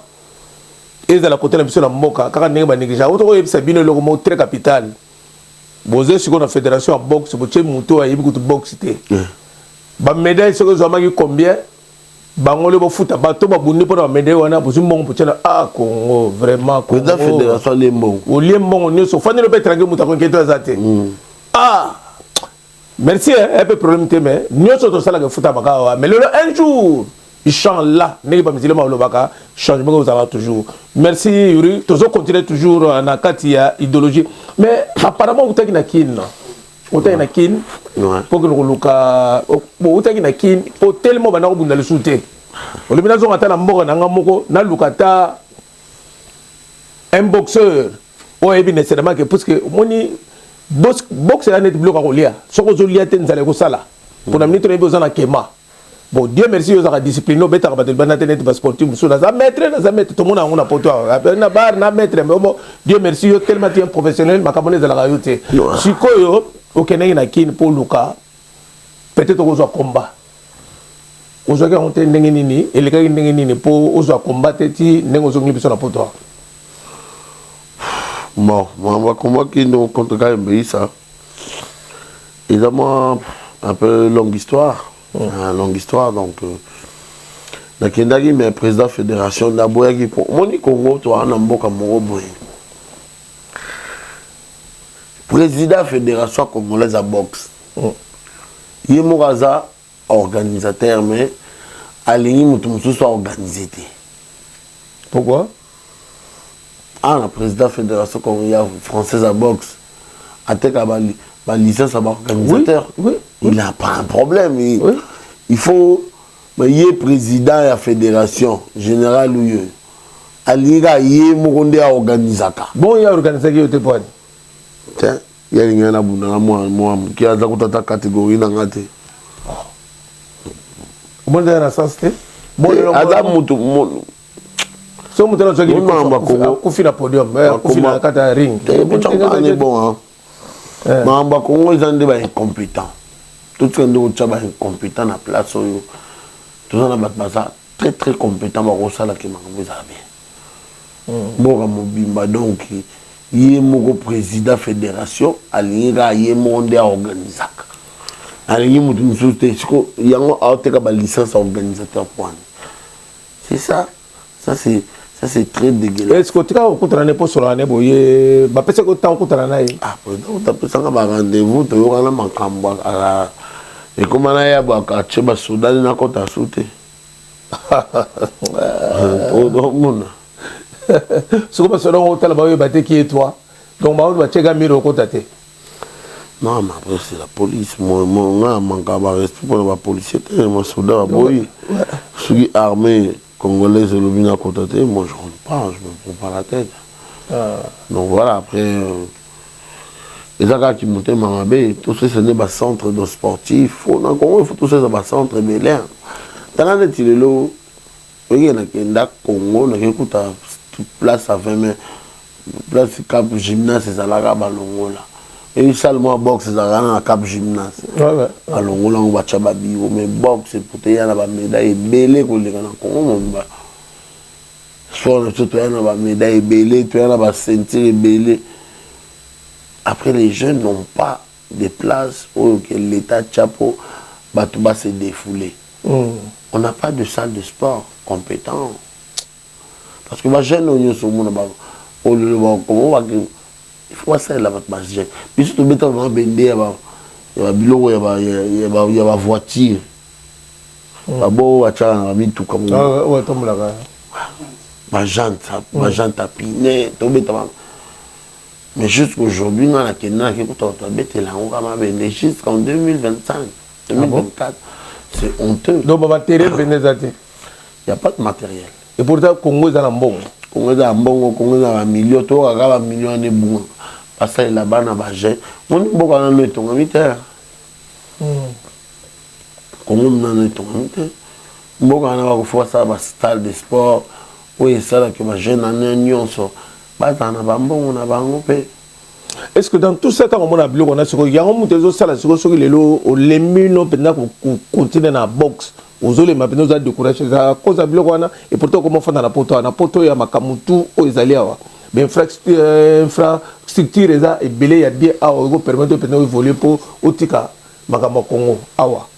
Speaker 2: et à la côté de la mboka car n'est pas négligé auto c'est bien le mot très capital bosé sur la fédération en boxe pour chez muto a beaucoup de boxe ba médaille ce que je m'a combien bangole bo foot ba to ba bunni pour la médaille wana pour mbongo pour tena ah Congo vraiment Congo
Speaker 1: la fédération les mbongo
Speaker 2: o les mbongo ne so fane le peut tranquille muta ko keto azate ah merci un peu problème mais nous sommes ça la foot baka mais le un jour il change là n'est pas musulman le baka changement vous avez toujours merci Yuri toujours continuer toujours en akati ya idéologie mais apparemment vous êtes na kin vous êtes na kin pour que nous luka vous êtes na kin pour tellement bana ko bunda le souté le bina zo ngata na mboka na ngamoko na lukata un boxeur o ebi nécessairement que parce que moni boxe là net bloc ko lia soko zo lia ten zale ko sala pour na minute besoin na kema bon Dieu merci aux a discipliné au beta batel bana net pas sportif so na za maître tout le monde on a poto na bar na maître mais bon Dieu merci yo tellement tu es professionnel makamone za la rayote sikoyo o kenengi na kin pour luka peut-être au zo combat au zo ka on te ndenge nini ele ka ndenge nini pour au zo combattre ti ndenge zo ngi biso na poto.
Speaker 1: Bon, on va combattre qui nous contre Kaimbe ça. Évidemment, un peu longue histoire. Longue histoire, donc. Na Kendagi, mais président de la fédération d'Aboya qui pour. Mon Congo, toi, on a beaucoup de président de la fédération congolaise à boxe. Yemouraza, organisateur, mais Aligny Moutoumsou soit organisé.
Speaker 2: Pourquoi?
Speaker 1: Ah, le président de la fédération française à boxe, a la licence à organisateur.
Speaker 2: Oui.
Speaker 1: Il n'a pas un problème. Il faut. Mais il est président de la fédération générale ou il Aliga il est Moronde à organisateur.
Speaker 2: Bon, il y a organisé qui était point.
Speaker 1: Tiens, il y a une moi qui a la catégorie dans la tête.
Speaker 2: Bon, dans la sens, bon, so mutana zogi ko fina podium ko fina kata ring
Speaker 1: c'est bon hein mamba Congo ils ont des incompétents tout ce que tu as incompétent na place yo tout ça na batbaza très très compétent ba ko sala ki mango za bien bon mobimba donc yé moko président fédération alinga yé monde à organisaka alingi mutu musuté siko yango aoteka ba licence organisateur point c'est ça c'est très dégueulasse.
Speaker 2: Est-ce que tu as un peu sur l'année, boye, bah peut-être que tu as un peu sur l'année.
Speaker 1: Ah, peut-être que tu as un rendez-vous, tu as un macamba. Et comment on a eu à Tcheba Soudan, il y a un côté à sauter.
Speaker 2: C'est comme ça, on a un hôtel qui est toi. Donc, on va checker un mur au côté.
Speaker 1: Non, mais après, c'est la police. Moi, je manque à respect pour la police. Moi, Soudan, je suis armé. Congolais et le Bina Kotate, moi je rentre pas, je me prends pas la tête. Donc voilà, après, les gars qui montent Marabé, tout ça c'est des centres de sportifs, il faut tout ça des centres de l'air. Dans la net, il est là, il y a un Congo, il y a une place à 20 mètres, place cap gymnase, c'est à la Rabalongo là. Et une salle moi boxe, c'est à la cap gymnase. À Longo là, on va chababi, mais boxe, c'est pour te y avoir une médaille belée qu'on les a dans Congo. Soit tu as une médaille belée, tu as une ceinture belée. Après, les jeunes n'ont pas de place où l'État chapeau va se défouler. On n'a pas de salle de sport compétent. Parce que les jeunes, ils sont il faut que ça là votre jeune. Puis surtout mettre dans bendé, il y a bilo, il y a voiture. Bon, il y a mis tout comme ça.
Speaker 2: Ouais, tombe là.
Speaker 1: Ma jante à piner, tomber dans. Mais jusqu'aujourd'hui, on a quelqu'un qui est bête là, on va bendé jusqu'en 2025, 2024. C'est honteux.
Speaker 2: Donc, on va terrer le
Speaker 1: il n'y a pas de matériel.
Speaker 2: Et pourtant, Congo est en bon.
Speaker 1: Congo est en bon, Congo est en million, tout le monde a un million de bons. Parce que là-bas, on a un jeune. On est beaucoup dans le temps, on est là. Congo est dans le temps, on est là. Beaucoup dans le stade de sport. Oui, c'est ça que les jeunes en union sont. On a un bon, on a un bon.
Speaker 2: Est-ce que dans tout ça, quand on a vu, on a ce qu'il y a un peu de ça, c'est que les lots, les murs, pendant qu'on continue dans la boxe, aux les mabino za décourager za cause bilokwana et pourtant comment faire dans la poto ya makamutu o ezaliawa mais infrastructure eza et belé ya bien awa ko permettre de évoluer pour otika makamo Congo awa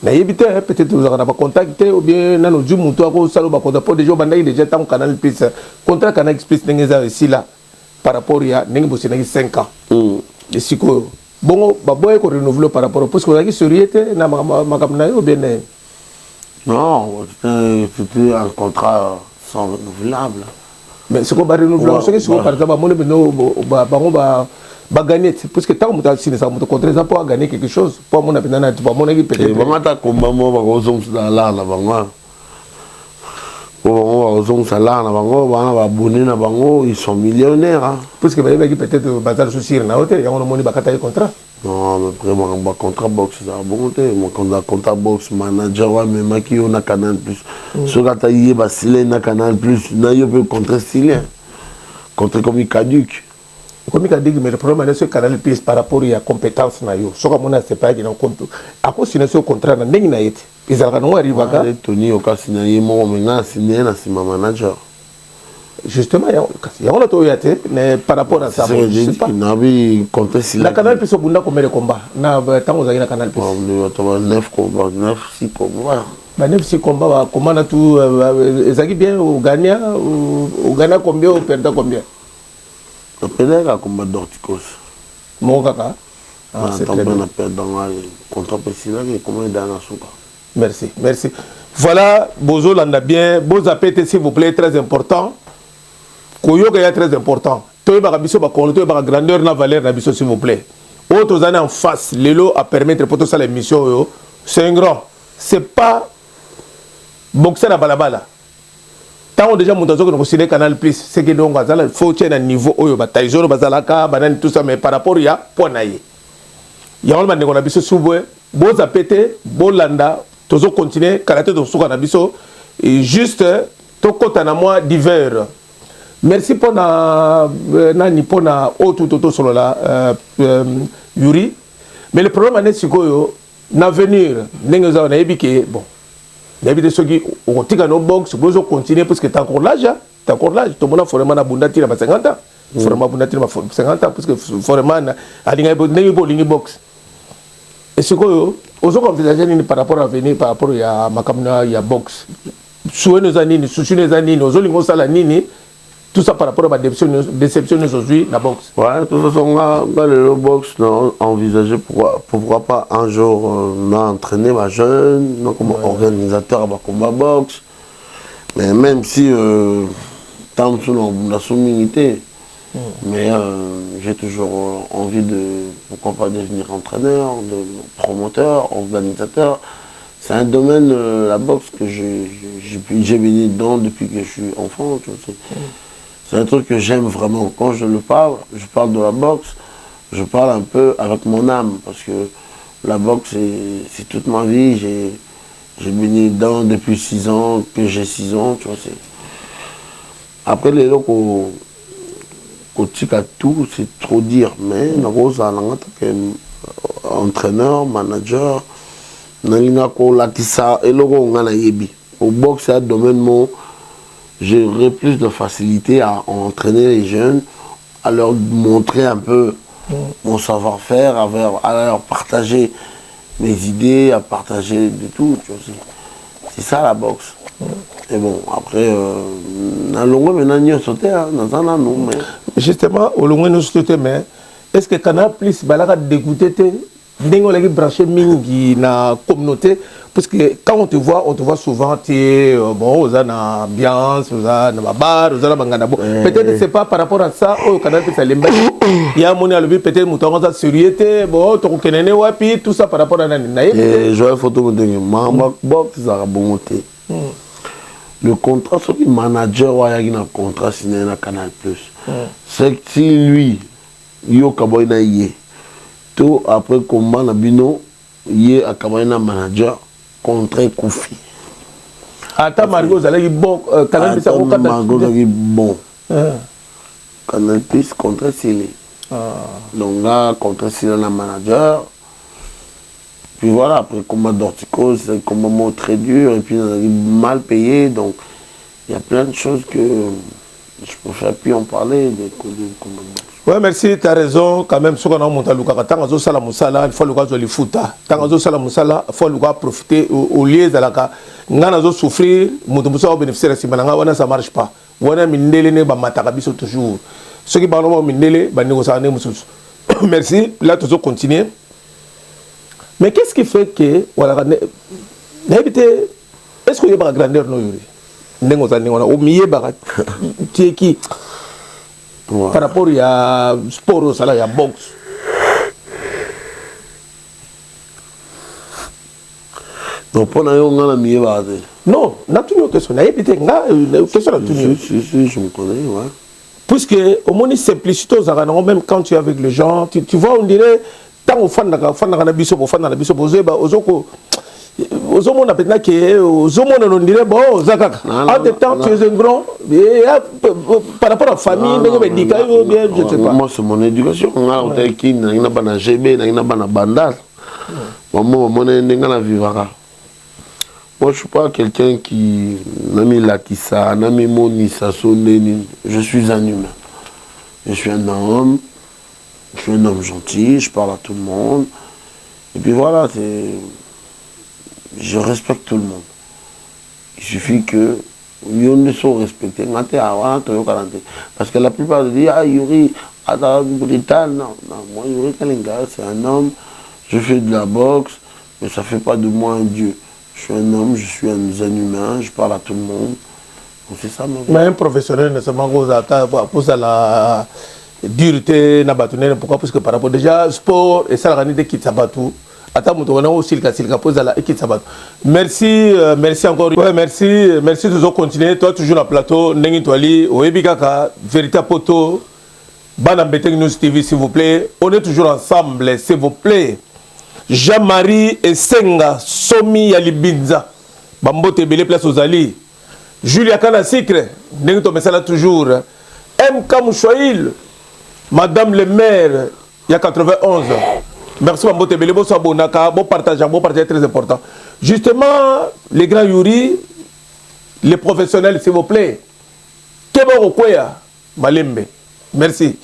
Speaker 2: na yebite peut-être vous avez pas contacté ou bien nano du mutu ko salo ba konta pour déjà bandaki déjà tant Canal Plus contrat Canal Plus n'engeza ici là par rapport ya n'engi bosse n'engi 5 ans et siko bon ba boy ko renouveler par rapport parce que vous avez sérieuté na makamna yo bien
Speaker 1: non c'était un contrat sans renouvelable
Speaker 2: mais c'est quoi ba renouveler ce que c'est par exemple mon ba gagner parce que tant que mutal signé ça mutal contrat ça pour gagner quelque chose pour mon apena na tu mon équipe peut-être
Speaker 1: ba mata komba mo ba ko zong la la bango oh zong sala na bango bana ba boni na bango ils sont millionnaires hein
Speaker 2: parce que ba peut-être bazar souci na hôtel ya on moni ba kata contrat
Speaker 1: non mais vraiment ba contrat box ça bon te mon contrat box manager wa même qui on a Canal Plus so kata yé ba silé na Canal Plus na yo peut contrat stylé contrat comme caduc
Speaker 2: comme il a dit mais le problème c'est que Canal Plus par rapport à compétence na yo so comme on a c'est pas qui dans compte à cause signer ce contrat na ndenge na yete ils allons arriver à
Speaker 1: Tony au cas signé mo maintenant signé na ma manager
Speaker 2: justement il y a on a tout yate mais par rapport à ça
Speaker 1: je sais pas na bi contrat signé
Speaker 2: la Canal Plus au bunda combien de combats na tant aux na Canal Plus
Speaker 1: 9 combats 6 combats
Speaker 2: ba 9 combats comment na tout ezaki bien au Ghana combien au perdre combien
Speaker 1: peut-être à combat d'Orticos.
Speaker 2: Mon kaka.
Speaker 1: C'est très bien. Dans le contrat précis et comment il dans souka.
Speaker 2: Merci, merci. Voilà, Bozo l'en a bien. Bozo appétit s'il vous plaît, très important. Koyoga est très important. Toi, il va y grandeur, la valeur, s'il vous plaît. Autres années en face, l'élo a permettre pour tout ça l'émission. C'est un grand. C'est pas boxer à balabala. Tant déjà mon tazo que nous ciné Canal Plus c'est que donc il faut tenir un niveau oyo bataillon bazalaka banane tout ça mais par rapport ya ponaye ya on mande qu'on a biso soubwe bo zapete bo landa tozo continuer karaté to suka na biso et juste to kota na moi d'hiver merci pour na nani pour na auto toto solo la Yuri mais le problème est sikoyo l'avenir ndenge za na ebike bon d'habitude ceux qui ont tiré nos box, vous continuer parce que t'as encore l'âge, tout le monde a forcément na bunda tira 50 ans, forcément bunda tira 50 ans parce que forcément a linga box. Et ce que aux autres envisager par rapport à venir par rapport à makamna ya box. Souhait nos années, souci nos années, nos olingo sala nini. Tout ça par rapport à ma déception aujourd'hui la boxe.
Speaker 1: Ouais, de toute façon, dans le box, envisager pourquoi pas un jour entraîner ma jeune, comme organisateur à combat boxe. Mais même si tant que la souminité, mais j'ai toujours envie de pourquoi pas devenir entraîneur, de promoteur, organisateur. C'est un domaine la boxe que j'ai baigné dedans depuis que je suis enfant. Tu sais. C'est un truc que j'aime vraiment. Quand je parle de la boxe, je parle un peu avec mon âme. Parce que la boxe, c'est toute ma vie. J'ai baigné dedans depuis 6 ans, que j'ai 6 ans. Tu vois, après, les gens qui tout, c'est trop dire. Mais entraîneur, manager, au boxe, c'est un domaine j'aurais plus de facilité à entraîner les jeunes, à leur montrer un peu mon savoir-faire, à leur partager mes idées, à partager de tout. C'est ça la boxe. Et bon, après,
Speaker 2: justement, au long nous sauter, mais est-ce que Canal Plus a dégoûté des branché mingi na communauté? Parce que quand on te voit souvent, tu es bon, aux ambiance, aux bar, aux banganabo. Peut-être c'est pas par rapport à ça au Canal Plus il y a mon avis peut-être mouton ça sérieuxité, bon, ton kenene wapi, tout ça par rapport à nani.
Speaker 1: Et je vais photo de moi, box ça a bon côté. Le contrat, ce qui manager ou il y a un contrat signé na Canal Plus. C'est que si lui, yo kaboy na yé, tout après combat na bino, yé a kaboy na manager. Contre Koufi.
Speaker 2: Attends, Margot, vous allez bon. Canal Plus,
Speaker 1: Margot, bon. Canal Plus contre Silé. Donc là, contre Silé, le manager. puis voilà, après combat d'Ortico, c'est un combat très dur, et puis on a mal payé, donc il y a plein de choses que je préfère plus en parler des combats de boxe.
Speaker 2: Ouais, merci, tu as raison. Quand même, ce qu'on a monté à Luka, tant que ça, il faut le foot. Tant que ça, il faut profiter au lieu de la cas. Nous avons souffrir, nous avons bénéficié de ça, ça ne marche pas. Nous avons bénéficié toujours. Ceux qui parlent de Mindele, merci. Là, toujours continuer. Mais qu'est-ce qui fait que. Est-ce qu'il y a une grandeur? Au milieu, tu es qui? Par rapport à sport, il y a boxe.
Speaker 1: Donc, pour nous, on a mis
Speaker 2: non, on a toujours une question.
Speaker 1: Si, je me connais, ouais.
Speaker 2: Puisque, au moins, simplicité, même quand tu es avec les gens, tu vois, on dirait, tant au fan de biso, on a peut-être que on dirait bon zakaka en des temps tu es un grand par rapport à la famille je sais pas.
Speaker 1: Moi c'est mon éducation on a qui n'a pas na GB n'a pas na bandal moi na vivara. Moi je suis pas quelqu'un qui n'a mis la kissa n'a mis mon nissa sonné. Je suis un humain, je suis un homme, gentil, je parle à tout le monde et puis voilà, je respecte tout le monde. Il suffit que nous soyons respectés. Parce que la plupart disent ah Yuri, Brital, non, moi Yuri Kalinga, c'est un homme, je fais de la boxe, mais ça ne fait pas de moi un dieu. Je suis un homme, je suis un humain, je parle à tout le monde. C'est ça ma vie.
Speaker 2: Mais un professionnel, c'est pour la dureté, pourquoi? Parce que par rapport déjà sport et ça, la réalité qui s'abattu. Merci, merci encore. Ouais, merci de continuer. Toi, toujours dans le plateau. Nengi Toali, Oebikaka, Vérita Poto, Banambete News TV, s'il vous plaît. On est toujours ensemble, s'il vous plaît. Jean-Marie et Senga, Somi Yalibinza, Bambote Belé Place aux Ali, Julia Kana Sikre, Nengi Tomesala toujours. M. Kamouchouaïl, Madame le maire, il y a 91 ans. Merci à Mbote Belé, bon partage très important. Justement, les grands Yuri, les professionnels, s'il vous plaît. Kebo Okoya, Malembe. Merci.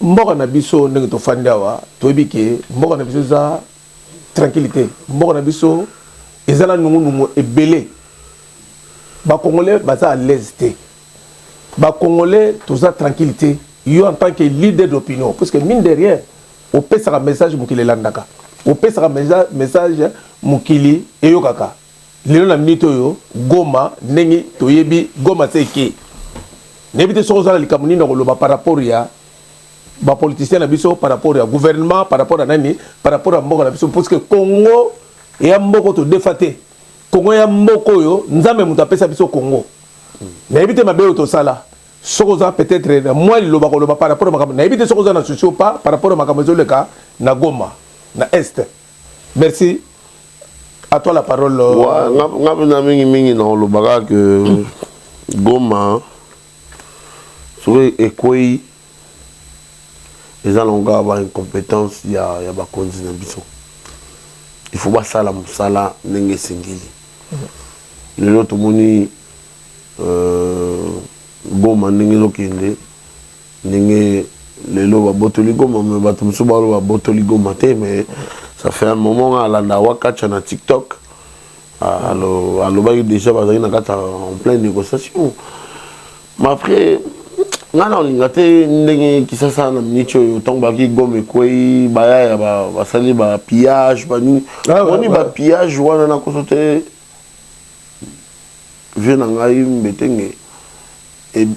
Speaker 2: Mboka Nabiso, Nengo Fandawa, Toebike, Mboka Nabiso, za tranquillité. Mboka Nabiso, Ezala Nungu et Belé. Ba Congolais, baza à l'aise. Ba Congolais, tout ça tranquillité. Yo en tant que leader d'opinion, parce que mine de rien, au pèsera message mukili landaka au pèsera message mukili eyokaka lelo na minute yo goma nengi toyebi goma seki nebite soza la likamuni na koloba par rapport ya ba politicien na biso par rapport ya gouvernement par rapport à nani par rapport à mboko na biso parce que Congo ya mboko to défaté Congo ya mboko yo nzambe muta pesa biso Congo nebite mabe to sala Sokoza peut-être moi le bakoloba par rapport à ma n'habite Sokoza na socio pas par rapport à ma camazo le cas na Goma na Est. Merci. À toi la parole.
Speaker 1: Ouais, na mingi dans le baga que Goma sur ekoi les alonga avoir une compétence il y a ba konzi na biso. Il faut pas ça la musala nenge singili. Le autre moni Goma ndenge lokende ndenge lelo ba botoli Goma mais bato musu ba botoli Goma te mais ça fait un moment à la wakacha na TikTok alors ba déjà bazali na kata en pleine négociation mais après ngana olingate ndenge kisasa na nicho yotongo ba ki Goma kwei ba ya ba sali ba pillage ba ni oni ba pillage wana na kosote vieux na ngai mbetenge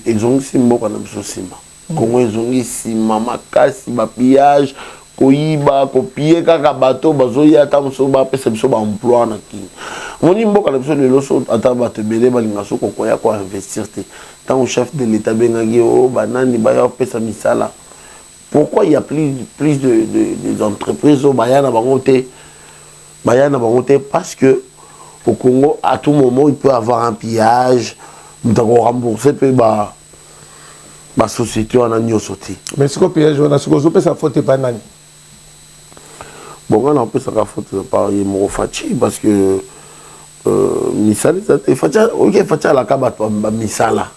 Speaker 1: ezongisi mboka na biso sima Congo ezongisi mama kasi ba pillage koyiba kopie kaka bato bazoya ata moso ba pesa biso ba emploi na kini moni mboka na biso lelo so ata bato bele balinga so kokoya ko investir te tant au chef de l'état bengaki o banani ba ya pesa misala. Pourquoi il y a plus des entreprises au bayana bangote parce que au Congo à tout moment il peut avoir un pillage. Nous avons remboursé ma société en a sauté.
Speaker 2: Mais ce qu'on pillage, on a ce qu'on peut sa faute pas nani.
Speaker 1: bon on a peu ça qu'a faute par Yemoro Fachi parce que misala Facha OK Facha la kaba to misala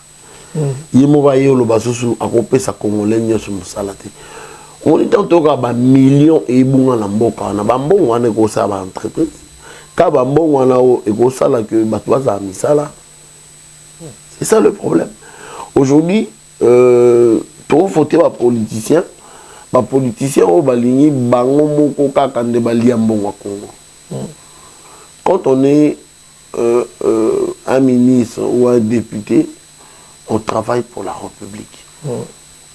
Speaker 1: Yemoro ayo lo basusu akopesa congolais nyoso musala te on est tantôt ka millions et bunga na mboka na ba mbongo wana ko sa ba entreprise ka ba mbongo wana o e ko sala que bato baza misala. C'est ça le problème. Aujourd'hui trop fauté ba politicien au baligni bango moko kaka nde balia mbongo Congo. Quand on est un ministre ou un député, on travaille pour la République.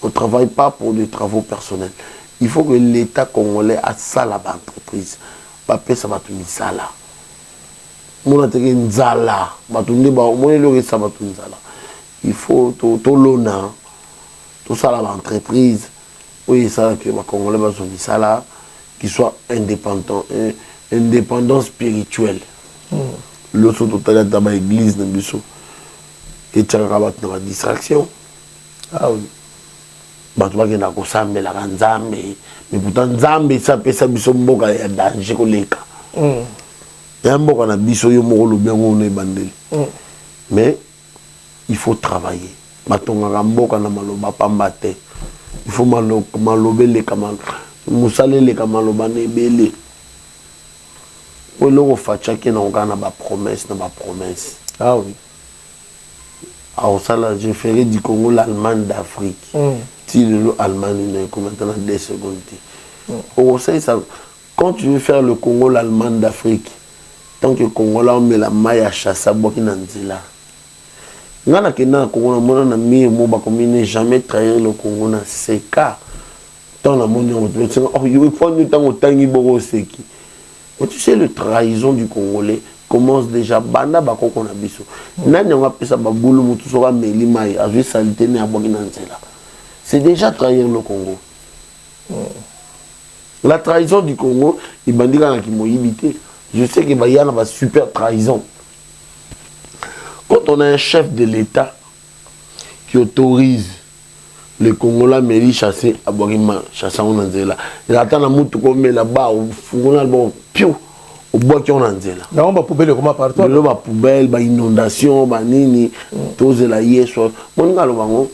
Speaker 1: On ne travaille pas pour des travaux personnels. Il faut que l'État congolais a ça là entreprise. Papé ça va tout ça là. Mon intérêt nzala, batunde ba mon le ça va tout nzala. Il faut tout l'honneur, tout ça là entreprise. Oui, ça que les Congolais va ça là, qui soit indépendant, indépendant spirituel. L'autre total dans l'église dans biso. Et tu as une distraction. Ah oui. Bato ba kena ko sambela ka nzambe, mais pourtant nzambe ça pesa biso mboka ya danger ko leka. Ya mboka na biso yo moko lo bien ngone bandeli. Mais il faut travailler. Batonga ka mboka na maloba pamba te. Il faut malobe le kamal. Musale le kamaloba ne belé. Pour le facha qui n'a pas ba promesse na ba promesse. Ah oui. Alors ça là, j'ai fait du Congo l'Allemagne d'Afrique. Si l'Allemagne est maintenant 2 secondes. Oh, ça, quand tu veux faire le Congo l'Allemagne d'Afrique, tant que le Congo là on met la maille à chasser à Burkina Faso. Ngana kena Congo na na mi mo ba combiner jamais trahir le Congo na CK. Dans la monde on peut dire oh il faut nous tant tangi boko seki. Tu sais le trahison du Congolais commence déjà banda bako qu'on a biso. Nani on appelle ça babulu mutu soka meli mai a vu salité ne Burkina Faso. C'est déjà trahir le Congo. La trahison du Congo, il bandit quand il m'a imité. Je sais qu'il y a une super trahison. Quand on a un chef de l'État qui autorise le Congolais à chasser à Burkina, chasser en Anzela, il attend la moutou comme là-bas, au fourgon, bon, piou, au bois qui en Anzela.
Speaker 2: Là, on va poubelle comme partout.
Speaker 1: On va poubelle, bah inondation, bah nini, tous la yeso. Mon gars, le bango.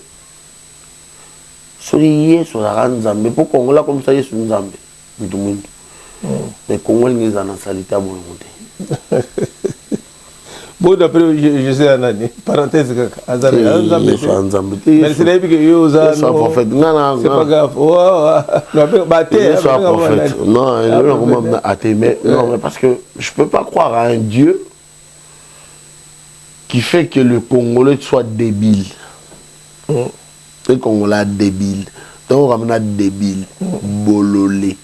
Speaker 1: Sur yeso la Nzambe, pour Congolais comme ça yeso Nzambe, tout le monde. Mais Congolais ils en salité à monter.
Speaker 2: Bon d'après je sais un année parenthèse Nzambe. Mais c'est là que yo ça. C'est pas grave.
Speaker 1: Non, non, parce que je peux pas croire à un Dieu qui fait que le Congolais soit débile. Le Congolais débile. Donc on a débile, bololé.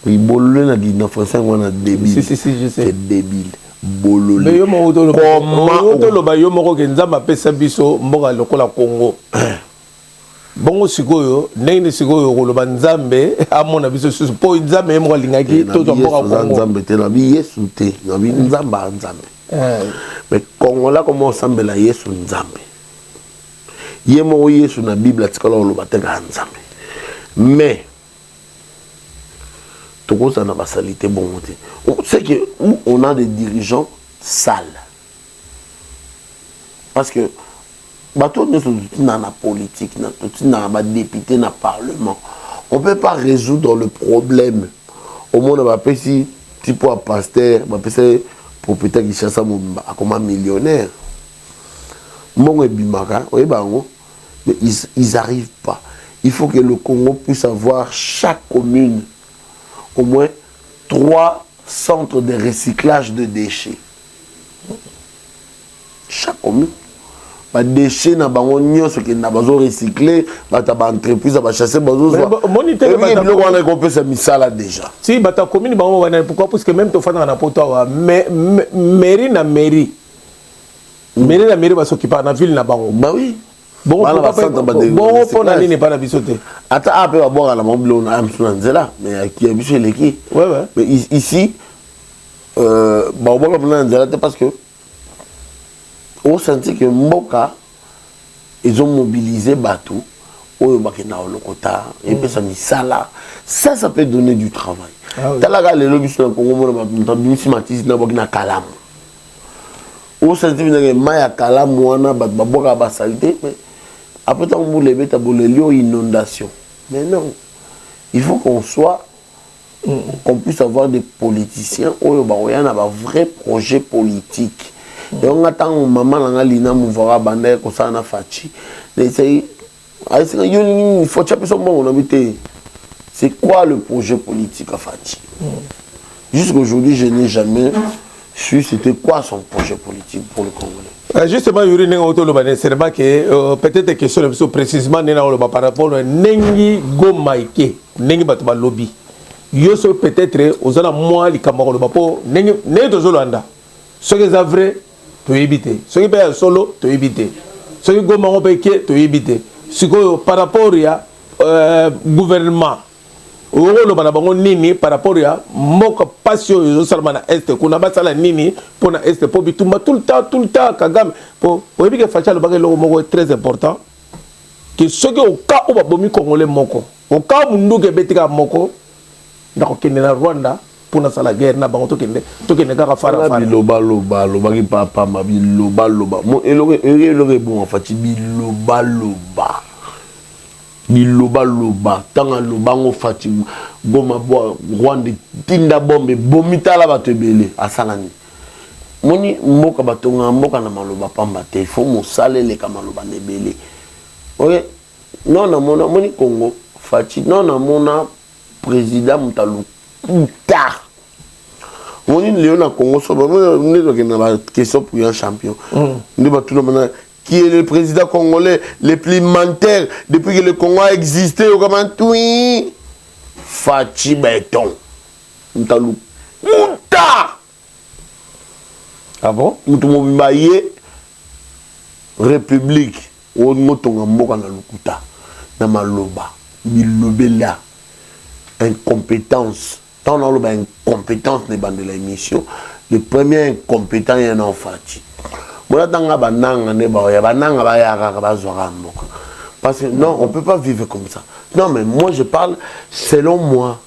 Speaker 1: Oui, bololé na dit en français on a débile.
Speaker 2: Si, je sais.
Speaker 1: C'est débile. Bololé.
Speaker 2: Mais yo mo to lo ba yo moko ke nzamba pesa biso mboka lokola Congo. Bongo sikoyo, ndenge sikoyo ko lo ba nzambe amona biso susu po nzambe mo lingaki to to mboka Congo.
Speaker 1: Nzambe te na bi Yesu te, na bi nzamba nzambe. Mais Congolais comment ensemble la Yesu nzambe. Yemo Yesu na Bible atikala lo bateka nzambe. Mais tout ça n'a pas salité bon. On sait que on a des dirigeants sales. Parce que bateau ne sont dans la politique, dans la député, dans le parlement. On ne peut pas résoudre le problème. Au moins on va appeler si type un pasteur, on va appeler propriétaire qui cherche comme un millionnaire. Mon bimaka, mais ils n'arrivent pas. Il faut que le Congo puisse avoir chaque commune au moins 3 centres de recyclage de déchets. Chaque commune. Les déchets na bango nyonso qui na bazo recycler, ba ta entreprise ba chasser bazo zo. Moniteur ba ta ko na ko pesa misala déjà.
Speaker 2: Si ba ta commune bango wana pourquoi parce que même to fana na poto wa mairie na mairie. Mairie na mairie ba s'occuper na ville na bango.
Speaker 1: Bah oui.
Speaker 2: Bon, bon, pour la ligne pas d'habitude.
Speaker 1: Attends, après, on va boire on a un nzela, mais qui a habitué l'équipe.
Speaker 2: Ouais, ouais.
Speaker 1: Mais ici, on va boire un nzela parce que on sentit que Mboka, ils ont mobilisé Batou, oyo bakenda olokota et puis ça misala ça peut donner du travail talaga lelo biso na Congo mona ba bimisi matisi na bokina kalamu o senti bina maya kalamu wana ba boka ba salité mais après tant vous les bêtes bolelio inondation mais non il faut qu'on soit qu'on puisse avoir des politiciens oyo ba oyana ba vrai projet politique et on attend maman na lina muvara bande ko sana fachi essayer il faut que on habite. C'est quoi le projet politique à Fati? Jusqu'aujourd'hui, je n'ai jamais su c'était quoi son projet politique pour le Congolais.
Speaker 2: Justement, Yuri c'est que peut-être question précisément par rapport à Nengi Gomaike, Nengi Batba Lobby. Yoso peut-être aux ala moi les Cameroun bapo Nengi ne Zolanda. Ce qui est vrai, tu éviter. Ce qui est solo, tu éviter. Ce qui est Gomaike, tu éviter. Par rapport à gouvernement par rapport à moka passion yo salmana est kuna basala nini pour na est pour bitumba tout le temps Kagame pour oyebi que facha le bagay moko très important que ce que au cas où babomi congolais moko au cas où munduke betika moko ndako kende na Rwanda pour na sala guerre na bango to kende ka fara
Speaker 1: loba ki papa mabi loba mo eloge bon fati loba tanga lobango fati goma bo Rwanda tinda bombe bomitala batebele asalani moni mboka batonga mboka na maloba pamba te faut mosale le kamaloba nebele oye non na moni Congo fati non na mona président mutalu kuta moni Léon na Congo so ba na question pour un champion ndi ba tout le monde qui est le président congolais le plus menteur depuis que le Congo a existé au Kamantui. Fachi Béton. Mtalou. Mouta! Ah bon? Moutou Mbaye. République. On motonga mboka na lukuta. Na maloba. Milobela. Incompétence. Tant dans le incompétence n'est pas de la émission. Le premier incompétent est un Fachi. Parce que non, on ne peut pas vivre comme ça. Non, mais moi je parle selon moi.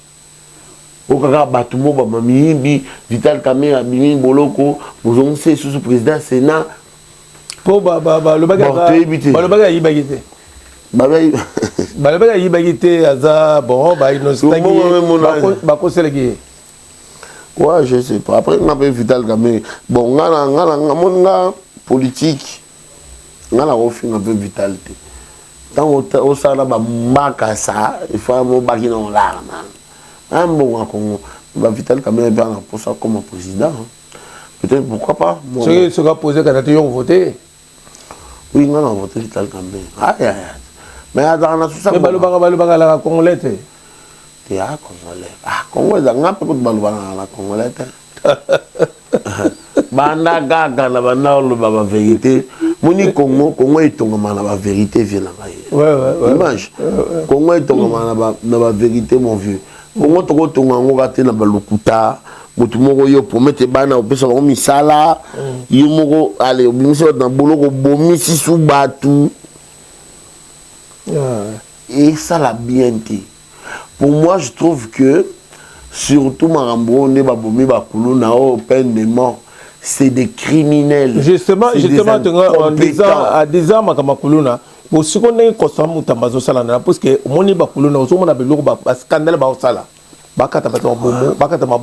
Speaker 1: Vital Kamera, Bimi Boloko, vous avez sous président Sénat.
Speaker 2: Pour le bagage
Speaker 1: ouais, je sais pas. Après, on a fait Vital Kamera. Bon, on a politique, on a refait un peu vitalité. Tant au salon, il faut un mot qui dans l'arme. Un bon Vital Kamera est pour ça comme président. Peut-être pourquoi pas.
Speaker 2: Ceux qui ont posé candidature ont voté.
Speaker 1: Oui, on a voté Vital Kamera. Aïe. Mais attends, on a tout ça.
Speaker 2: Mais Balubanga congolais.
Speaker 1: Tu as congolais. Ah, congolais, on a pas de Balubanga congolais. Banda gaga na banda lo ba vérité moni Congo est tongama na ba vérité vient là image Congo est tongama na ba vérité mon vieux Congo toko tonga ngo gate na ba lokuta mutu moko yo promete bana opesa ba misala yo moko ale obimisa na boloko bomisi sou batu et ça la bien dit pour moi je trouve que surtout Marambo ne ba bomi ba kulu na o peine de mort. C'est des criminels. Justement,
Speaker 2: en disant Makamakuluna, pour ce qu'on est constamment Tambazo Salana, parce que Moni Bakuluna, au moment où on a scandale Baosala, Bakata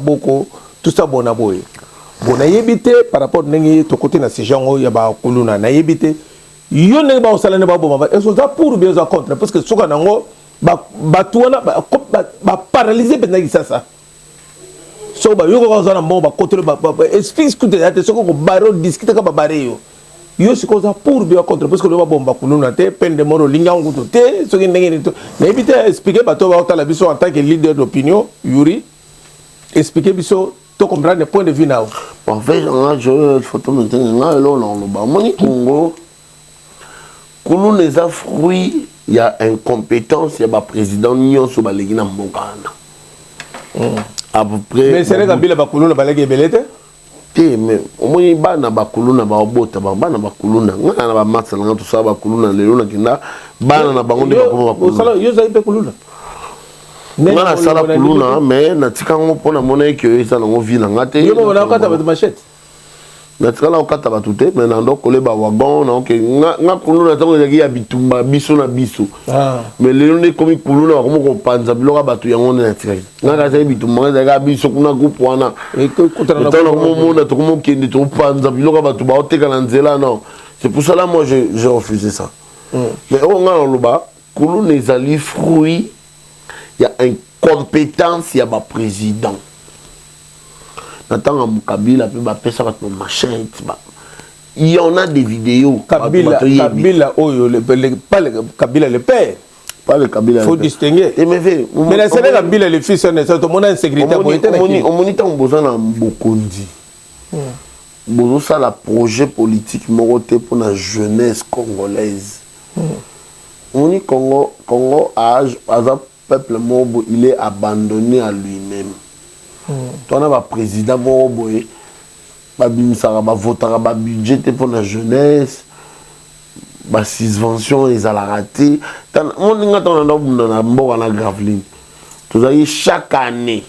Speaker 2: Boko, tout ça bon aboy. Bon, a évité par rapport à ton côté dans ces gens, il y a Bakuluna, n'a évité. Yon n'est pas au salon de Baboma, et c'est ça pour bien en contre, parce que ce qu'on a, Batouana, paralysé, ben ça. So ba yoko ko zana mbo ba contre ba explique que des attention ko baro discuter ka ba bareyo yo c'est comme ça pour bien contre parce que le ba bomba kuluna te peine de mort linga nguto te so ngene to na éviter expliquer ba to ba otala biso en tant que leader d'opinion Yuri expliquer biso to comprendre le point de vue now
Speaker 1: en fait on a joué photo maintenant là on ba moni Congo kuluna les a fruits il y a incompétence il y a ba président nyonso ba legi na mbokana à peu près
Speaker 2: mais c'est là Kabila Bakuluna balaki belete
Speaker 1: te mais omoni bana bakuluna baobota bana bakuluna ngana na bamatsa nga to sa bakuluna lelo na kinda bana na bango nde bakoma bakuluna
Speaker 2: yo za ipe kuluna
Speaker 1: ngana sala kuluna mais na tika ngo pona mona eke esa na ngo vila ngate
Speaker 2: yo mona okata ba machette
Speaker 1: na tika la okata ba tuté mais na ndoko le ba wagon na oke nga kuluna tango ya bitumba biso na biso mais lelo ne komi kuluna ba komo ko panza biloka batu yango na tika nga ka sai bitumba nga ka biso kuna groupe wana kutana na mo mona to komo kende to panza biloka batu ba oteka na nzela non c'est pour cela moi j'ai refusé ça mais on nga loba kuluna ezali fruit il y a incompétence, il y a ma président. Nathan Kabila peut pas ça avec machin. Il y en a des vidéos.
Speaker 2: Kabila, pas le Kabila le père.
Speaker 1: Pas le Kabila.
Speaker 2: Faut distinguer.
Speaker 1: Mais
Speaker 2: la c'est Kabila le fils, c'est tout le monde a une sécurité.
Speaker 1: On monite en besoin d'un Bokondi. Besoin ça la projet politique moroté pour la jeunesse congolaise. On dit Congo a peuple mobo il est abandonné à lui-même. Toi na président mobo ba bimisara ba votera ba budget pour la jeunesse ba subvention les a la raté on nga ton na mboka na Gravelines tout ça chaque année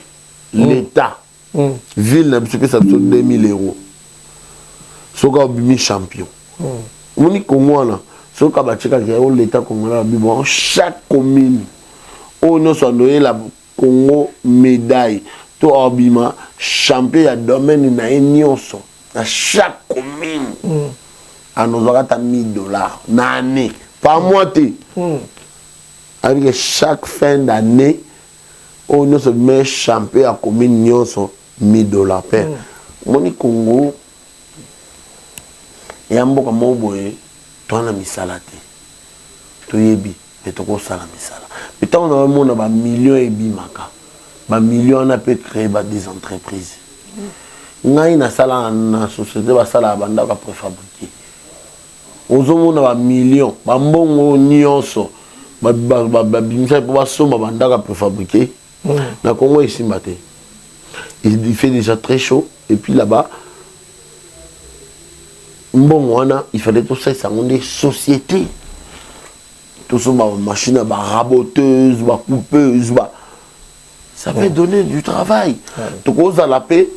Speaker 1: l'état ville na biso ça 2000 €. Soka bimi champion on ni Congo na soka ba cheka ke l'état congolais bon chaque commune on a donné la Congo médaille. Tout abima champion à domaine na nyonso. À chaque commune. À nos aura $1000 na année. Pas moitié. Avec chaque fin d'année, on a ce meilleur champion à commune nyonso $1000 père. Moni Congo. Et un bon comme boy, toi na misalate. Tu yebi, mais tu ko sala misala. Mais tant on a un monde à millions et bimaka. Ba millions on a peut créer des entreprises. Ngai na sala na société ba sala banda ka préfabriquer. Ozo mona ba millions, ba mbongo nyonso, ba bimisa pour ba soma banda ka préfabriquer. Na Congo ici matin. Il fait déjà très chaud et puis là-bas mbongo wana il fallait tout ça des sociétés. Tout ça, machine à raboteuse, coupeuse, ça peut donner du travail. Tout ça, la paix,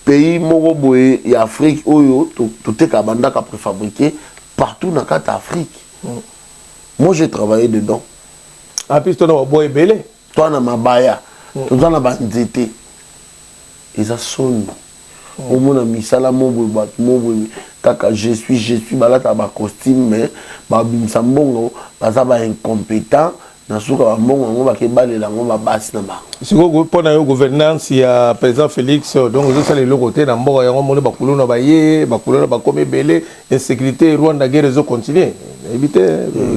Speaker 1: pays Moroboé et Afrique, tout est kabanda qui préfabriqué partout dans l'Afrique. Moi, j'ai travaillé dedans.
Speaker 2: Ah, puis, tu as boy belé.
Speaker 1: Toi, na mabaya, tu as na bandité. Et ça sonne. Au monde misala moboy kaka je suis balata ba costume mais ba bimsa mbongo baza ba incompétent na suka ba mbongo ngo ba ke balela ngo ba basi na ba
Speaker 2: siko pour na gouvernance ya président Félix donc je sale le côté na mboka yango moni ba kuluna ba ye ba kuluna ba comme belé insécurité Rwanda guerre zo continuer éviter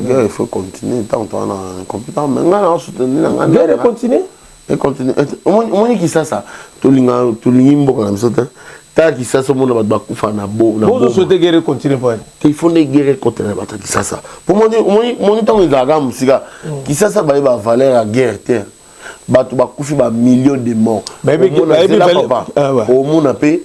Speaker 1: guerre il faut continuer tant on a incompétent mais ngana soutenir ngana
Speaker 2: guerre continuer
Speaker 1: et continuer on qui ça tolingi mboka na misota ta qui ça ce monde va kufa na bo na
Speaker 2: bo souhaiter guerre continuer pour
Speaker 1: il faut ne guerre contre la bataille qui ça pour mon temps il a gam sika qui ça va ba valeur à guerre terre batu ba kufi ba millions de morts au monde a payé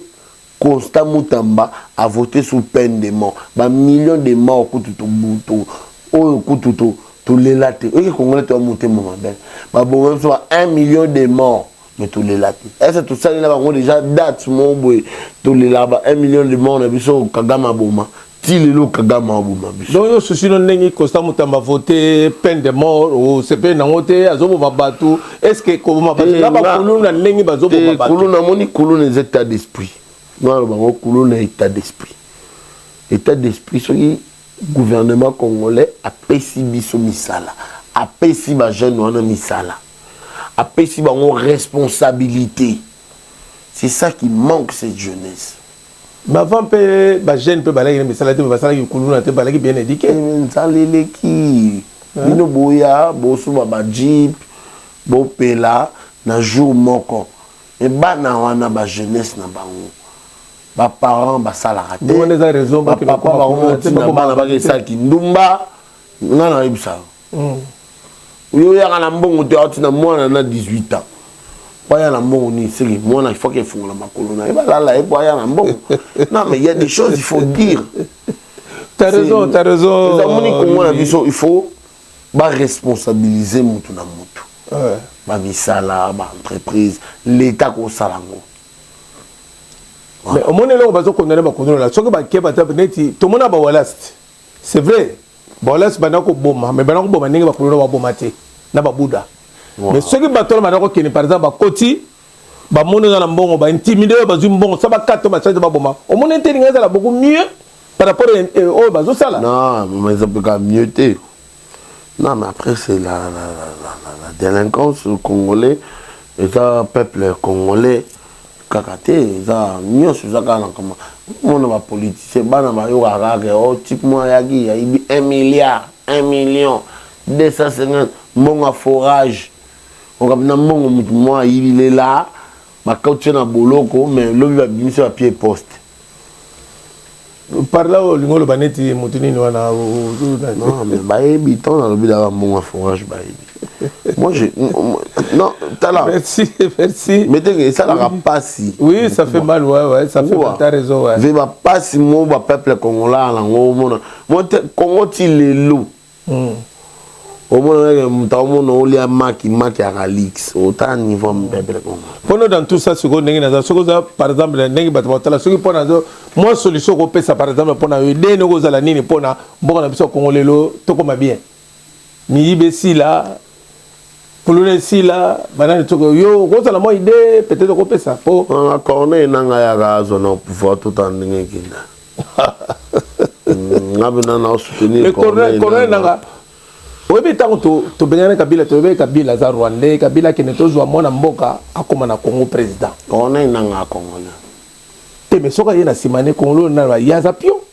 Speaker 1: Constant Mutamba a voté sous peine de mort ba millions de morts kututo buto o kututo tous les latés et Congolais ont monté mon belle ba bon soit 1 million de morts mais tous les latés est-ce tout ça là on déjà date mon boy tous les là-bas 1 million de morts na biso Kagama Boma tilelo Kagama Boma biso
Speaker 2: donc yo souci non nengi Constant Mutamba voté peine de mort ou c'est peine nangote azobo babatu est-ce que comment là ba kuluna nengi bazobo babatu
Speaker 1: kuluna moni kuluna état d'esprit non ba kuluna état d'esprit so gouvernement congolais a payé biso misala a payé ba jeune wana misala a payé ba responsabilité. C'est ça qui manque cette jeunesse.
Speaker 2: Mais avant pe ba jeune pe balaki misala te ba sala ki kuluna te balaki bien éduqué
Speaker 1: nzalele ki bino boya bosu ba jeep bo pela na jour moko et bana wana ba jeunesse na bango ba parents ba sala raté
Speaker 2: on a raison
Speaker 1: ba papa ba monti na bana ba ke saki ndumba ngana ibisa yo ya kana mbongo te ati na mwana na 18 ans Pas la mbongo ni c'est moi il faut qu'il faut la macolona. Et bah là et pas la mbongo. Non mais il y a des choses il faut dire.
Speaker 2: T'as raison.
Speaker 1: Les amis il faut bah responsabiliser mutu na mutu. Ba misala, ba entreprise, l'état ko salango.
Speaker 2: Mais au moins là on va se condamner ba condamner là. Soki ba keba ta neti tout monde ba walast. C'est vrai. Ba walast ba na ko boma mais ba na ko boma ningi ba condamner ba boma te na ba buda. Mais soki ba tola ba na ko keni par exemple ba koti ba mona na mbongo ba intimider ba zu mbongo ça ba kato ba change ba boma. Au moins intelligence là beaucoup mieux par rapport au ba zo sala.
Speaker 1: Non, mais ça peut quand mieux te. Non, mais après, c'est la délinquance congolais, et ça, peuple congolais, kakaté, ça, mieux sur ça, comme on a politicien, type moi, il y a 1 milliard, 1 million, 250, mon forage. On a moi, il est là, quand tu es dans Boloko, mais l'homme va venir sur la pied poste.
Speaker 2: Par là, le baneti moutini non
Speaker 1: mais baebi ton dans le but d'avoir mon forage baebi. Moi je non t'as là.
Speaker 2: Merci.
Speaker 1: Mais t'es ça la pas si.
Speaker 2: Oui, ça fait mal ouais, ça fait mal, t'as raison ouais.
Speaker 1: Je va pas si mon peuple congolais là mon Congo ti lelo. Au moins on a maki à Alix autant niveau peuple congolais.
Speaker 2: Pendant dans tout ça ce qu'on a par exemple nengi batala ce qui pona moi solution ko pesa par exemple pona aider nos ala nini pona bon na biso congolais lo to comme bien ni ibesi là polonais si là banane to yo ko sala moi idée peut-être ko pesa po
Speaker 1: corner nanga ya gazo no pouvoir tout en ngi kinda ngabina na soutenir
Speaker 2: le corner nanga oui, mais tant que tu es Kabila, tu es Kabila, Rwandais, Kabila qui n'est pas mona mboka, a comme un Congo président.
Speaker 1: On est un Congolais.
Speaker 2: Mais ce qu'il y a Simane Congo, il y a Zapio.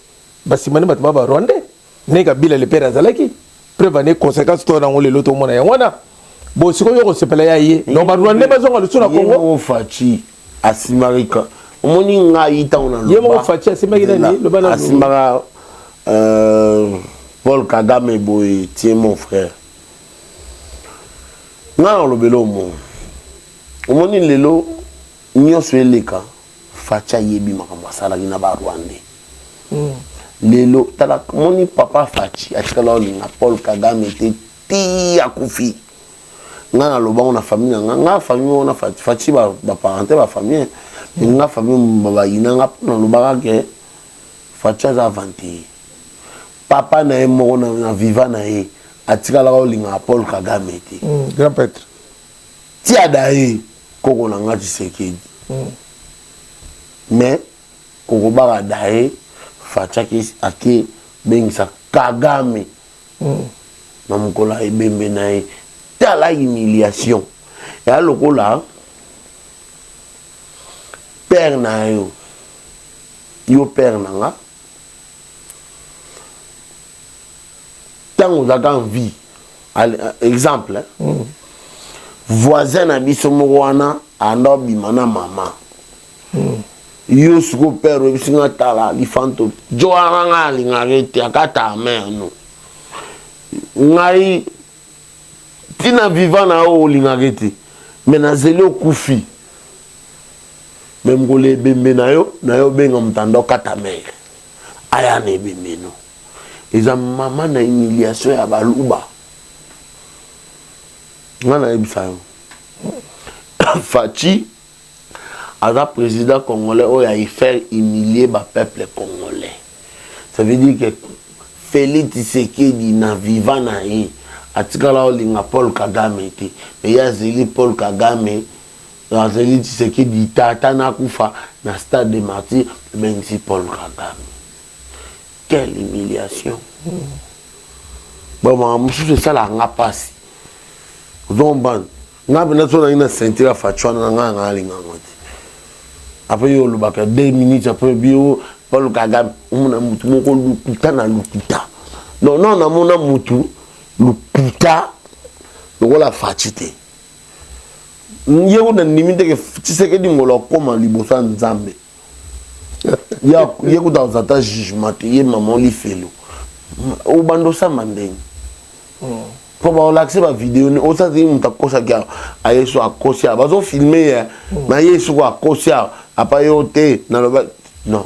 Speaker 2: Simane Bataba Rwandais. Ne Kabila le père Azalaki. Prévenez conséquences toi dans le loto mona wana. Bon, ce qu'on se pèle aïe. Non, Rwandais pas on le sur la Congo.
Speaker 1: Fachi Asimarika. Omoni nga ita on a le.
Speaker 2: Yemo Fachi Asimarika le bana.
Speaker 1: Asimara Paul Kagame boy, tiens mon frère. Nga le belo mo. Omoni lelo nyo sweleka facha yebi makamba sala gina ba Rwandais. Lelo tala moni papa fachi atikala linga Paul Kagame te ti akufi. Nga lo ba on a famille nga famille on a fachi ba parenté ba famille. Nga famille ba ina nga na lo ba ke facha za vanti. Papa na ye moko na viva na ye atikala ko linga Paul Kagame te
Speaker 2: grand prêtre
Speaker 1: ti adaye koko na ngati sekedi mais koko ba adaye facha ki ake bengisa Kagame na mukola ebembe na ye tala humiliation ya lokola père na yo père na nga tant on a envie exemple voisin na biso mwana ando bimana mama yo suko père bisinga tala lifanto joanga lingarete akata mère no ngai tina vivant na o lingarete mais na zelo kufi même ngole bembe na yo benga mtando kata mère aya ne bembe no. Ils ont maman na humiliation ya baluba. Ngana ebisayo. Fachi ada président congolais oya il fait humilier ba peuple congolais. Ça veut dire que Félix Tshisekedi na vivant na yi atikala olinga Paul Kagame te. Mais ya zeli Paul Kagame na zeli Tshisekedi tata na kufa na stade de martyrs ben si Paul Kagame. Quelle humiliation. Bon, c'est ça la passe. Donc, nga bena so na sentir facho na nga linga ngoti. Après yo lo baka 2 minutes après bio Paul Kagame muna mutu moko lukuta na lukuta. Non na mona mutu lukuta lokola fachite. Yego na nimite ke Tshisekedi ngolo koma libosa nzambe. Yego dans un jugement ye maman li felo. Au bando sa mandeng. pour l'accès à la vidéo, on s'est dit que ça a été sur Akosia. Ils ont filmé, mais ils sont à Akosia, à Payoté. Non, non, non. Il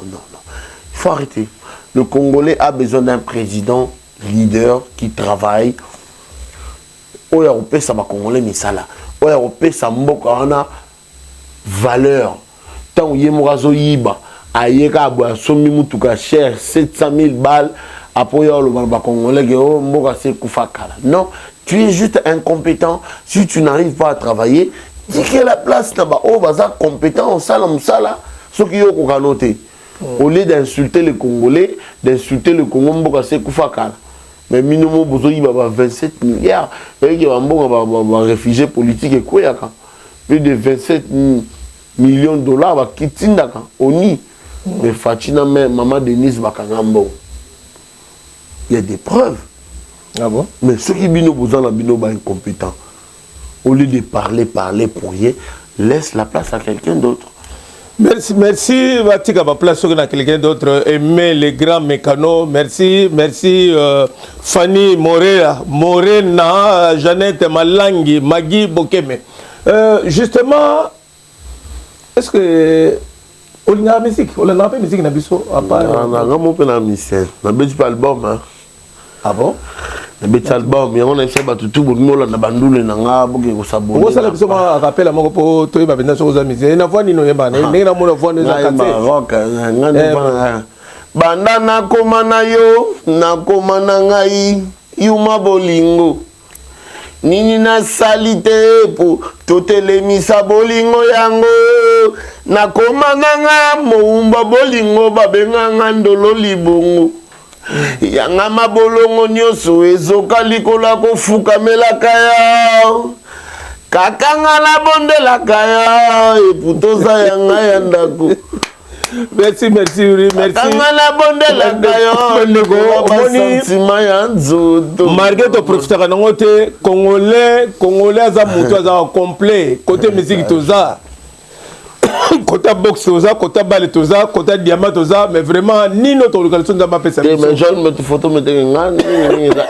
Speaker 1: faut arrêter. Le Congolais a besoin d'un président leader qui travaille. Au Européen, ça va Congolais, mais ça là. Au Européen, ça m'a valeur. Tant qu'il y a un yiba, ayeka boa somi mutuka cher 700 000 balles. Après, le Congolais, non, tu es juste incompétent. Si tu n'arrives pas à travailler, dis que la place là-bas, oh, bah, compétent, ça, ce qui est noté. Au lieu d'insulter les Congolais, d'insulter le Congo, c'est Koufakala. Mais minimum, il y a 27 milliards. Il y a un réfugié politique et quoi, plus de 27 millions de dollars qui sont au nid. Mais Fatina, maman Denise Bakangambo. Il y a des preuves.
Speaker 2: Ah bon?
Speaker 1: Mais ceux qui bino besoin la bino incompétent. Au lieu de parler pour rien, laisse la place à quelqu'un d'autre.
Speaker 2: Merci, Vatika va place à quelqu'un d'autre. Aimer les grands mécanos. Merci, Fanny Morena, Jeannette Malangi, Magui Bokeme. Justement, est-ce que on a la musique? On a la musique na biso à part.
Speaker 1: On a la musique. On a pas album.
Speaker 2: Ah bon?
Speaker 1: Le album, on a fait tout le monde na bandule na nga boke ko sabona.
Speaker 2: On sala biso ma rappel à moko po to ba benda so za musique. Na voix ni no yeba na na mo na voix no za
Speaker 1: kate. Banda na koma na yo, na koma na ngai, yuma bolingo. Nini na salite po totelemisa bolingo yango. Na koma nga moumba bolingo babenga nga ndolo libongo. Yanga mabolongo nyoso ezoka likola kofukamelaka ya kakanga na bondelaka ya eputoza yanga ya ndako.
Speaker 2: Merci Yuri, merci.
Speaker 1: Kakanga na bondelaka ya sentiment ya nzoto.
Speaker 2: Malgré to profitaka nango te congolais aza mutu aza complet côté musique toza. Côté boxe toza, côté balle toza, côté diamant toza, mais vraiment ni notre localisation n'a pas fait ça.
Speaker 1: Mais je me photo me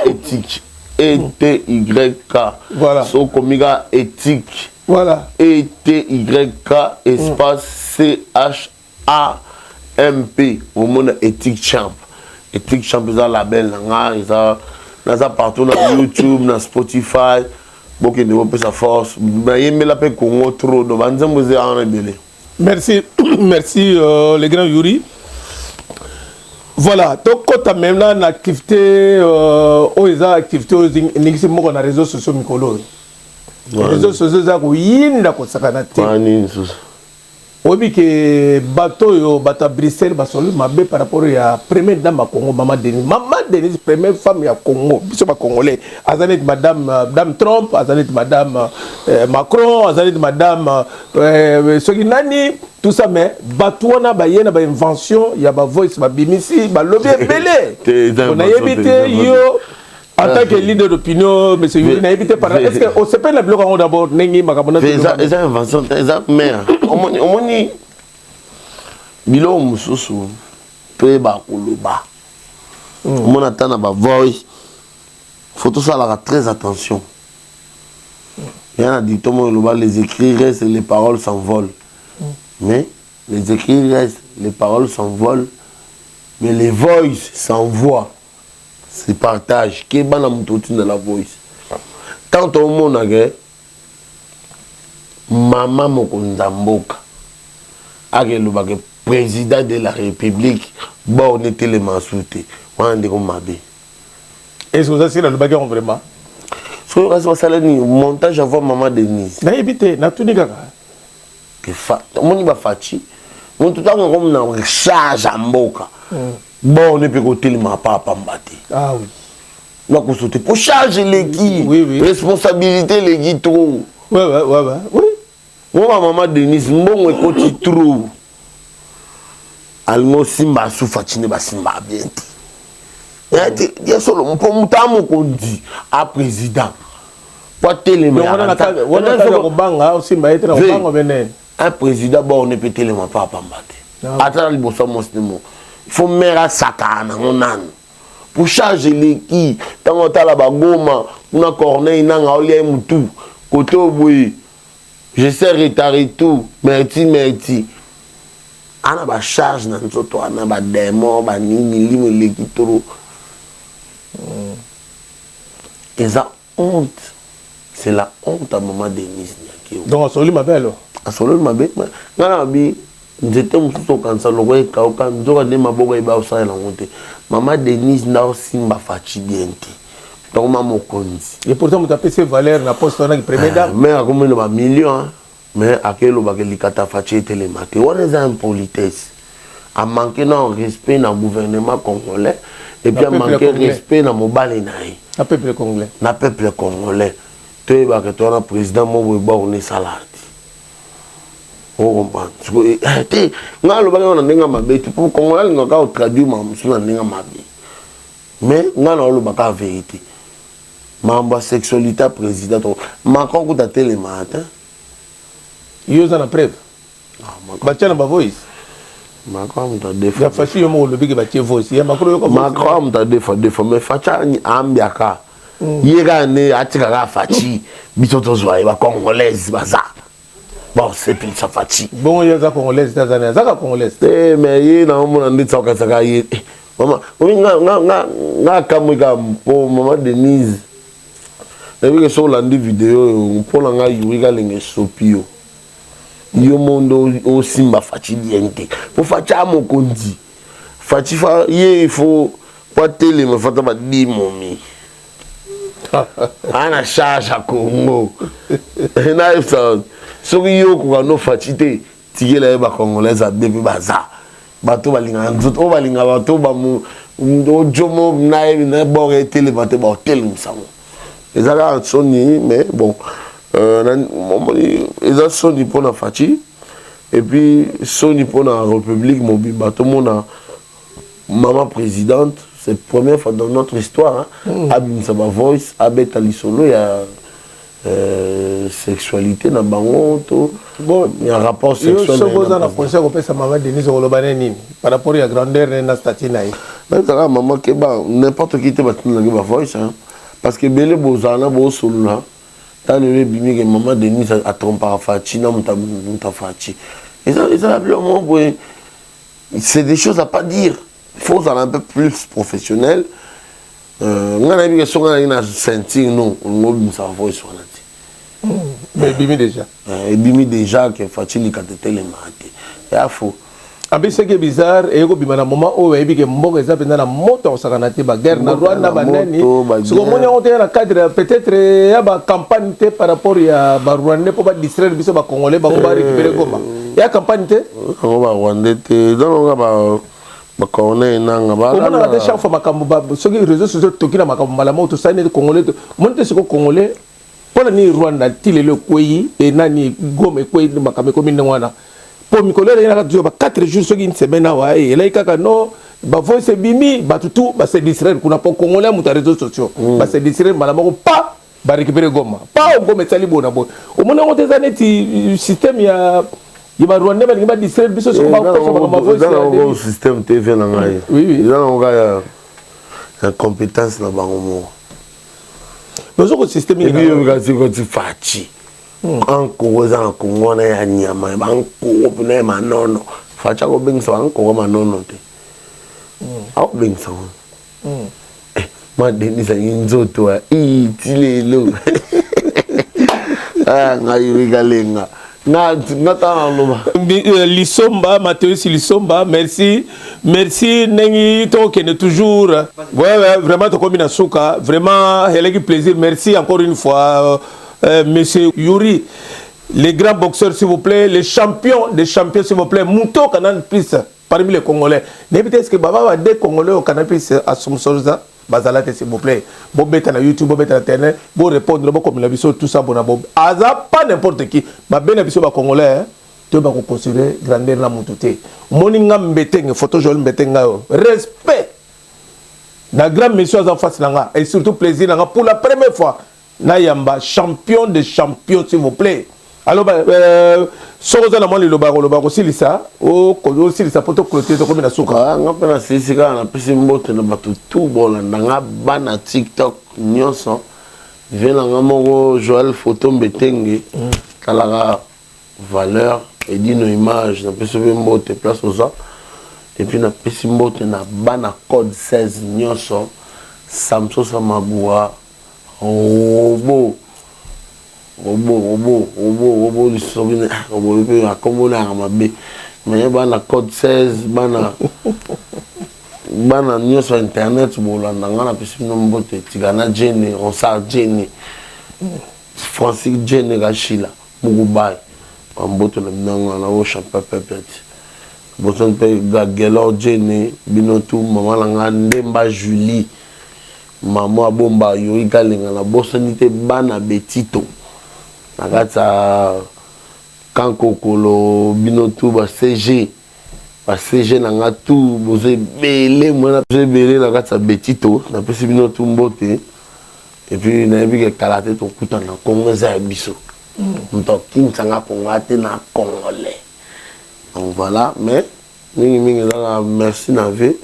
Speaker 1: éthique. ETYK. Voilà. So comiga éthique.
Speaker 2: Voilà.
Speaker 1: ETYK espace CHAMP. Au monde éthique champ. Éthique champ ils ont label ils ont partout dans YouTube, dans Spotify. Beaucoup de gens sa force. Mais il me l'appelle Congo trop. Donc on vous a rebellé.
Speaker 2: Merci, les grands Yuri. Voilà, donc quand tu as même là une activité, activité on a réseaux sociaux mikolo. Les réseaux sociaux ça kuyinda ko sakana te. Obi que bateau yo bata Bruxelles basolo mabe par rapport à première dame à Congo Maman Denise première femme ya Congo biso ba congolais azanet madame Trump azanet madame Macron azanet madame soki nani tout ça mais bateau na ba yena ba invention ya ba voice ba bimisi ba lobby belé on a évité yo en tant que leader d'opinion, monsieur Yuri, n'a évité par est-ce qu'on se peut le bloc d'abord nengi makabona
Speaker 1: les inventions les mère on ni bilo mususu pe ba kuluba on attend na ba voice faut tout ça là très attention il y a dit tout le monde les écrits restent les paroles s'envolent mais les écrits restent les paroles s'envolent mais les voices s'envoient. C'est partage. Qui est dans la voice. Tant au monde, maman Mokondamboka, le président de la République, bon, on était les mansoutés. On est comme Mabé.
Speaker 2: Est-ce que vous avez le bagarre vraiment?
Speaker 1: Sur le montage avant maman Denise.
Speaker 2: N'a évité, n'a tout négligé.
Speaker 1: On y va fatigué. On tout le temps comme on charge à Mboka. Bon, on ne peut pas tellement pas pambati.
Speaker 2: Ah oui.
Speaker 1: Donc, pour charger les guides,
Speaker 2: oui.
Speaker 1: Responsabilité les guides trop.
Speaker 2: Oui.
Speaker 1: Moi, maman Denise, bon, on est trop. Almo simba sou fatine ba simba bien. Il y a solo, on peut monter qu'on dit à président. Pas tellement. Un président, bon, on ne peut tellement pas pambati. Attends, il faut mettre à Sakana, pour changer les qui, tant qu'on a la bagoma, kuna Corneille nanga olia mutu côté boy je sais retardé tout merci ana ba charge na nzoto ana ba démon ba nini limo lekitoro eza honte, c'est la honte à maman Denise Nyakio.
Speaker 2: Donc Asoli ma belle.
Speaker 1: Asoli ma belle. Ngana bi nzete mususu kansa loko e kauka nzoka de maboga e ba osala la honte. Maman Denise na osimba fachi biente. Donc maman konzi.
Speaker 2: Et pourtant tu as payé valeur na poste na première dame.
Speaker 1: Mais à combien de millions mais à quel ba ke likata fachi télématé. On est en politesse. A manquer non respect dans gouvernement congolais et puis a manquer respect dans mobile naï.
Speaker 2: Na peuple congolais.
Speaker 1: Na peuple congolais. Tu vas que toi le président Moboiba on est salade. On comprend. Tu nga lo ba on ndenga mabe tu pour congolais nga ka traduire ma musuna ndenga mabe. Mais nga na lo ba ka vérité. Mamba sexualité président Macron ko ta télé matin.
Speaker 2: Yo za na preuve. Ba tchana ba voice.
Speaker 1: Macron t'a défendu.
Speaker 2: La fachi yo mo lobi ke ba tie voice. Ya
Speaker 1: Macron t'a défendu mais facha ambiaka. Yega ne atika ga fachi bitoto zwa ba congolaise baza. Bon c'est plus ça fachi.
Speaker 2: Bon ya za congolaise Tanzania, za ka congolaise.
Speaker 1: Mais ye na mo na nditsa ka saka ye. Mama, nga kamwika po maman Denise. Depuis que sur la vidéo pour la nga yurika lenge sopio. Yo mondo o simba fachi diente. Pour facha mo kondi. Fachi fa ye il faut pas télé me fata ba di momi. Ana charge à Congo. Na ifta. So yo ko no fachi te tigela ba congolaise a depuis baza. Bato balinga nzoto balinga bato ba mu jomo na boré télé bato ba hotel musango. Les Arabes sont ni mais bon ils ont sonné pour la Fati et puis sonné pour la République mobile bateau mon maman présidente c'est la première fois dans notre histoire Abim Saba Voice Abet Alisolo il y a sexualité dans bango bon il y a un rapport sexuel
Speaker 2: dans la position qu'on peut sa maman Denise Olobaneni par rapport à la grandeur de la statue naï
Speaker 1: maman que n'importe qui te bat dans la voice parce que Bélé Bozana Bosolo là dans le bimi que maman Denise a trompé à Fachi na muta Fachi et ça c'est des choses à pas dire il faut aller un peu plus professionnel on a vu que son a senti non on a ça voix sur la
Speaker 2: mais bimi déjà
Speaker 1: et bimi déjà que Fachi li katete les maté et à faux
Speaker 2: abi ce qui est bizarre et ko bimana moment o ebi ke mboka eza pena na moto osakana te ba guerre na Rwanda ba nani so ko moni on te na cadre peut-être ya ba campagne te par rapport ya ba Rwanda pour ba distraire biso ba congolais ba ko ba récupérer Goma ya campagne te
Speaker 1: on va Rwanda te donc ba congolais nanga ba
Speaker 2: on a des chaque fois makambo ba so ki réseaux sociaux tokina makambo malamo to sane congolais mon te siko congolais pour ni Rwanda tilele koyi et nani Goma koyi makambo ko minna wana pour Nicolas il y a 4 jours sur une semaine là et là il y a non bah faut se bimi bah tout bah c'est distraire qu'on a pas congolais sur les réseaux sociaux bah c'est distraire malama pas bah récupérer Goma pas au Goma tali bona bon au moment où des années système il y a Rwanda mais il va distraire biso sur
Speaker 1: le système TV là oui là on a la compétence là bas au
Speaker 2: mais au système
Speaker 1: il y a aussi Fachi Anko za Congo na ya nyama banko na manono facha ko bengisa banko manono te au bengisa ma Denise inzoto itilelo ngai galenga na ta loba
Speaker 2: Lisomba Mathéus Lisomba merci nengi to kene toujours ouais vraiment to combina suka vraiment heleki plaisir merci encore une fois Monsieur Yuri, les grands boxeurs s'il vous plaît, les champions des champions s'il vous plaît, Mouto Canal Plus parmi les Congolais. N'évitez ce que Baba va des Congolais au Canal Plus à Somsorza, Bazalate s'il vous plaît. Bon bête na YouTube, bon bête na Internet, bon répondre, bon comme la vision tout ça bon à bon. Aza pas n'importe qui, ma belle vision ba Congolais, tu vas considérer grandeur na Moutoté. Moninga mbeteng, photo joli mbetenga respect. Na grand monsieur en face nanga et surtout plaisir nanga pour la première fois. Nayamba, champion des champions, s'il vous plaît. Alors, Soroza na moni le baro silisa, oh, kodo silisa poto cloté to comme na suka.
Speaker 1: Nga pena silisa na pesi mbote na batu tout bon na nga bana TikTok nyonso vient dans Joël Photo Mbetenge, qui a la valeur et dit nos images, on peut se faire une place aux autres. Et puis on a fait un code 16 Nyoso, Samso Samaboua, robot, du souvenir, robot, à comme on a ramabé. Mais il y a un code 16, bana nyo sur internet bolanda ngana pesi nombote tigana jene on sa jene Francis jene gashila mugubai amboto na nanga na o champa pepet boton pe gagelo jene binotu mama langa ndemba Julie mama bomba yo ikalenga na bosonite bana betito nakata kankokolo binotu ba CG parce que j'ai un tout besoin belé moi j'ai belé la carte betito na pesi bino tout mbote et puis na bi ke kalaté ton kuta na Congo za biso mto king sanga kongate na congolais donc voilà mais mingi là merci navé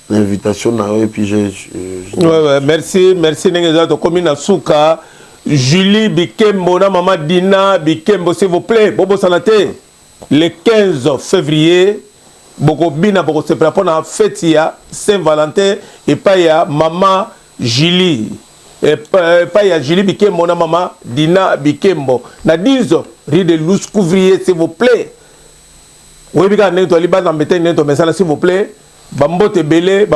Speaker 1: l'invitation na et puis
Speaker 2: ouais merci ninga to komi na suka Julie Bikembo na maman Dina Bikembo s'il vous plaît bobo sanate le 15 février Boko bina boko se prépare na fête ya Saint-Valentin et pas ya maman Julie et pas ya Julie Bikembo na maman Dina Bikembo na 10 rue de Luscouvrier s'il vous plaît. Oui bika neto liba na mbete neto message s'il vous plaît. Bambote belé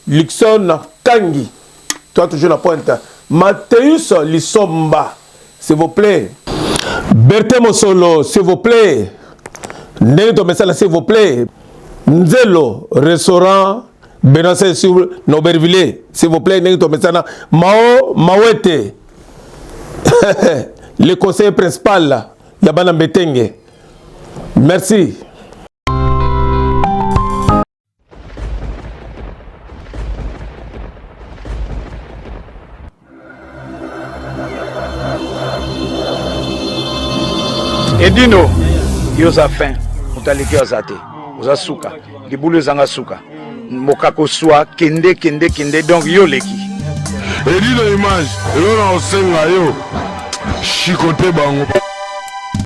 Speaker 2: Luxon Kangi. Toi toujours la pointe. Mathéus Lisomba s'il vous plaît. Berthe Mosolo s'il vous plaît. Neto message s'il vous plaît. Nzelo restaurant Benassé sur Noberville s'il vous plaît. Neto message Mao Mawete le conseiller principal Yabana Betenge. Merci.
Speaker 3: Edino yoza fin mutaliki azate oza suka libulu ezanga suka mokako swa kende donc yo leki
Speaker 4: Edino image elona osenga yo chikote bango